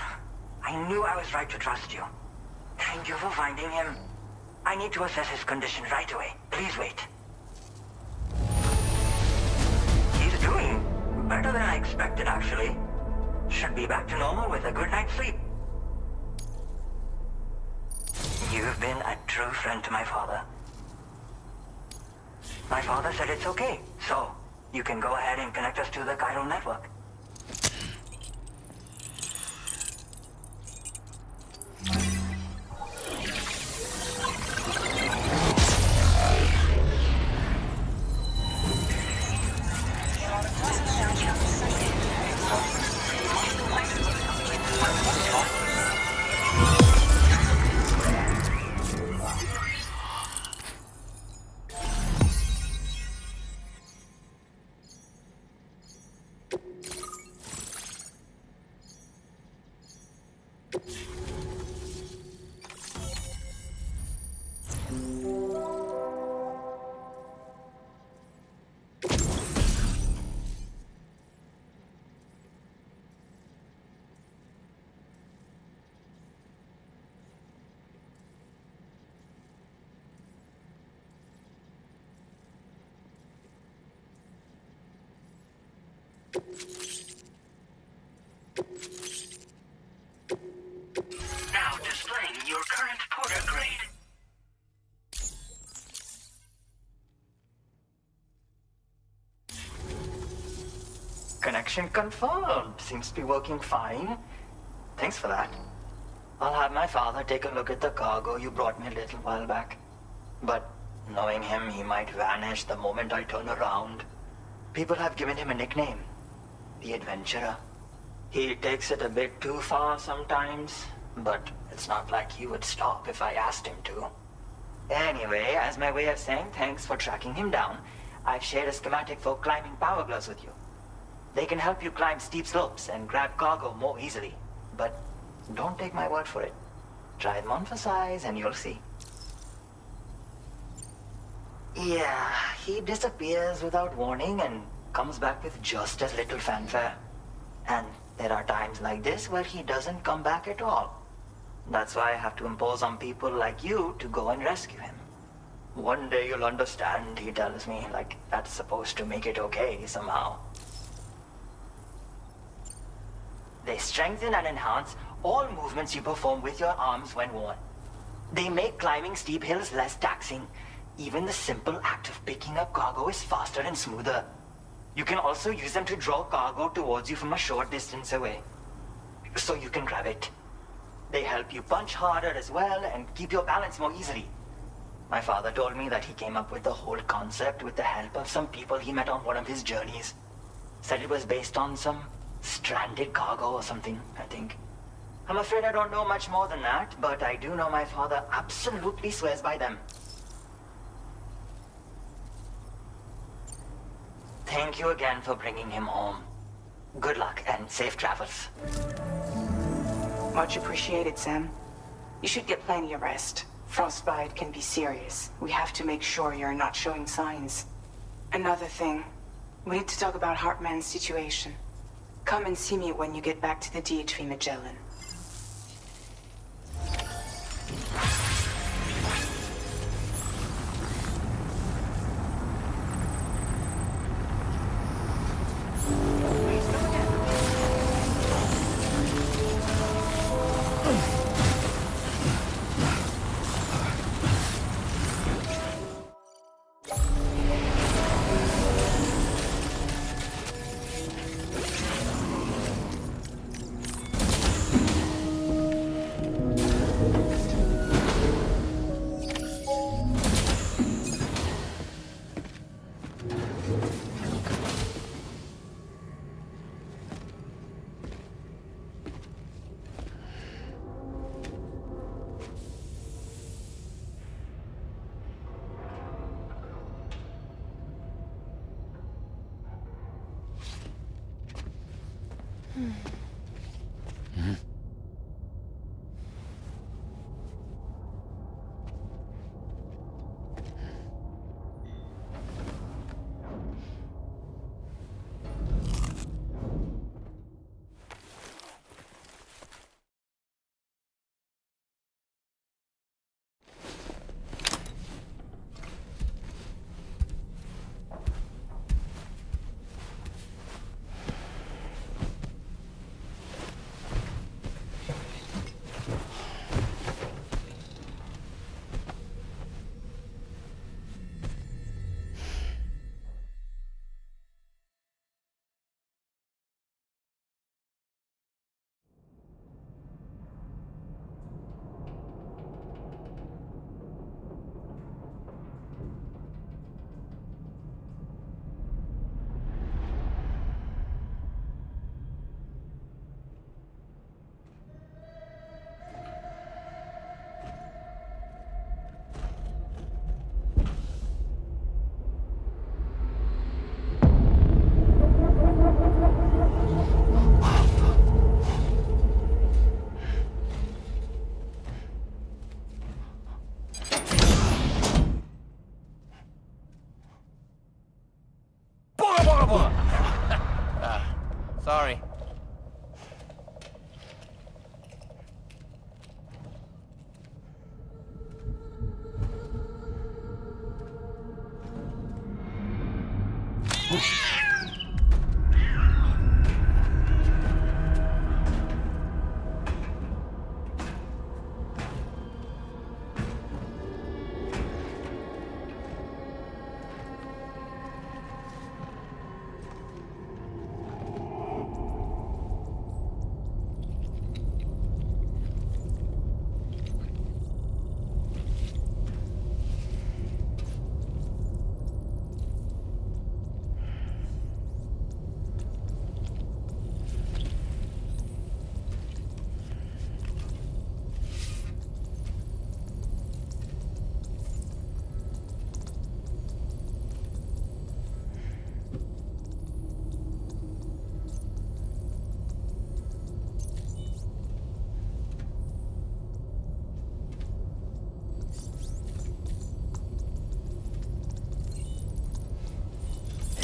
I knew I was right to trust you. Thank you for finding him. I need to assess his condition right away. Please wait. He's doing better than I expected, actually. Should be back to normal with a good night's sleep. You've been a true friend to my father. My father said it's okay, so you can go ahead and connect us to the chiral network. Now displaying your current porter grade. Mission confirmed. Seems to be working fine. Thanks for that. I'll have my father take a look at the cargo you brought me a little while back. But knowing him, he might vanish the moment I turn around. People have given him a nickname. The Adventurer. He takes it a bit too far sometimes, but it's not like he would stop if I asked him to. Anyway, as my way of saying thanks for tracking him down, I've shared a schematic for climbing power gloves with you. They can help you climb steep slopes and grab cargo more easily. But don't take my word for it. Try them on for size and you'll see. Yeah, he disappears without warning and comes back with just as little fanfare. And there are times like this where he doesn't come back at all. That's why I have to impose on people like you to go and rescue him. One day you'll understand, he tells me, like that's supposed to make it okay somehow. They strengthen and enhance all movements you perform with your arms when worn. They make climbing steep hills less taxing. Even the simple act of picking up cargo is faster and smoother. You can also use them to draw cargo towards you from a short distance away, so you can grab it. They help you punch harder as well and keep your balance more easily. My father told me that he came up with the whole concept with the help of some people he met on one of his journeys. Said it was based on some stranded cargo or something, I think. I'm afraid I don't know much more than that, but I do know my father absolutely swears by them. Thank you again for bringing him home. Good luck and safe travels. Much appreciated, Sam. You should get plenty of rest. Frostbite can be serious. We have to make sure you're not showing signs. Another thing, we need to talk about Hartman's situation. Come and see me when you get back to the DHV Magellan. Sorry.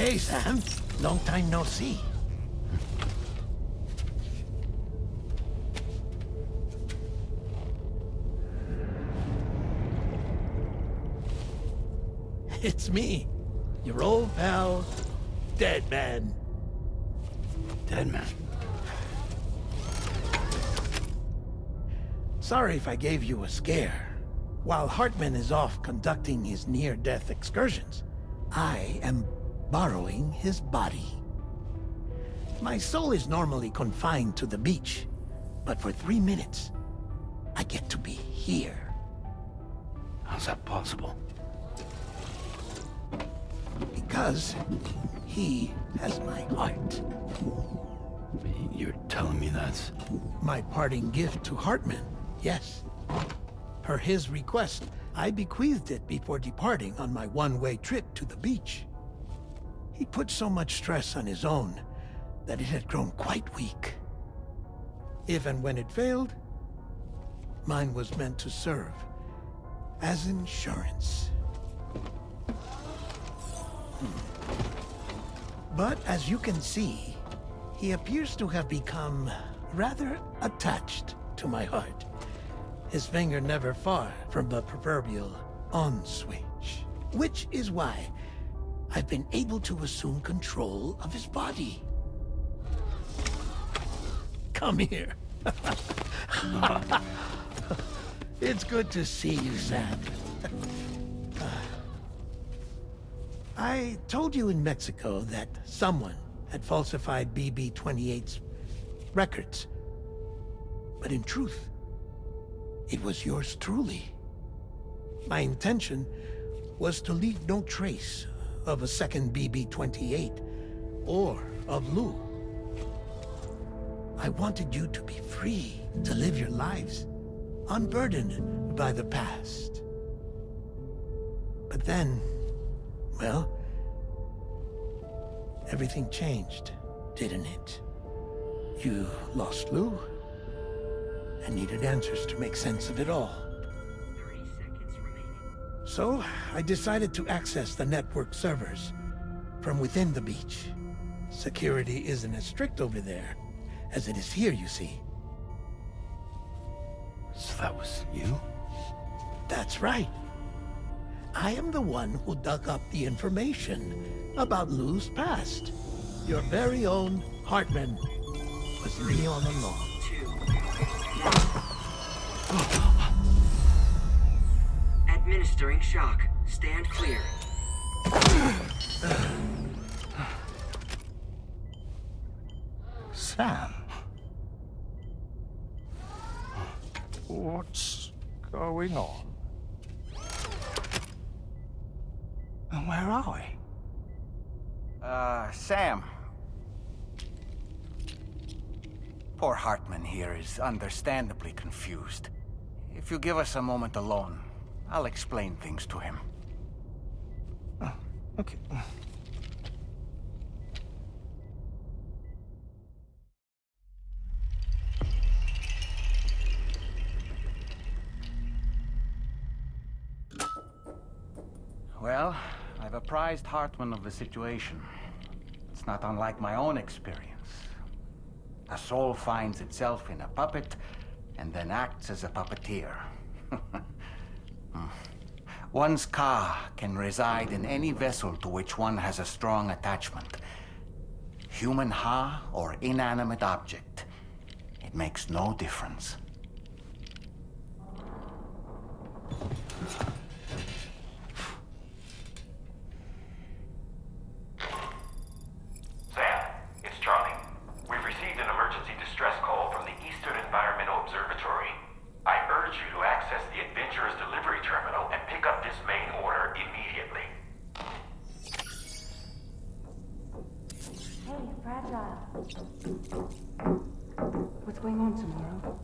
Hey, Sam. Long time no see. It's me, your old pal, Dead Man. Dead Man? Sorry if I gave you a scare. While Hartman is off conducting his near-death excursions, I am borrowing his body. My soul is normally confined to the beach, but for 3 minutes, I get to be here. How's that possible? Because he has my heart. You're telling me that's... My parting gift to Hartman, yes. Per his request, I bequeathed it before departing on my one-way trip to the beach. He put so much stress on his own that it had grown quite weak. If and when it failed, mine was meant to serve as insurance. But as you can see, he appears to have become rather attached to my heart. His finger never far from the proverbial on switch. Which is why I've been able to assume control of his body. Come here. It's good to see you, Sam. I told you in Mexico that someone had falsified BB-28's records. But in truth, it was yours truly. My intention was to leave no trace of a second BB-28 or of Lou. I wanted you to be free to live your lives, unburdened by the past. But then, well, everything changed, didn't it? You lost Lou, and needed answers to make sense of it all. 30 seconds remaining. So, I decided to access the network servers from within the beach. Security isn't as strict over there as it is here, you see. So that was you? That's right. I am the one who dug up the information about Lou's past. Your very own Hartman was me all along. Administering shock. Stand clear. Sam? What's going on? And where are we? Sam. Poor Hartman here is understandably confused. If you give us a moment alone, I'll explain things to him. Oh, okay. Well, I've apprised Hartman of the situation. It's not unlike my own experience. A soul finds itself in a puppet and then acts as a puppeteer. One's ka can reside in any vessel to which one has a strong attachment. Human ha or inanimate object. It makes no difference. Sam, it's Charlie. We've received an emergency distress call from the Eastern Environmental Observatory. I urge you to access the Adventurer's delivery terminal and pick up this main order immediately. Hey, Fragile. What's going on tomorrow?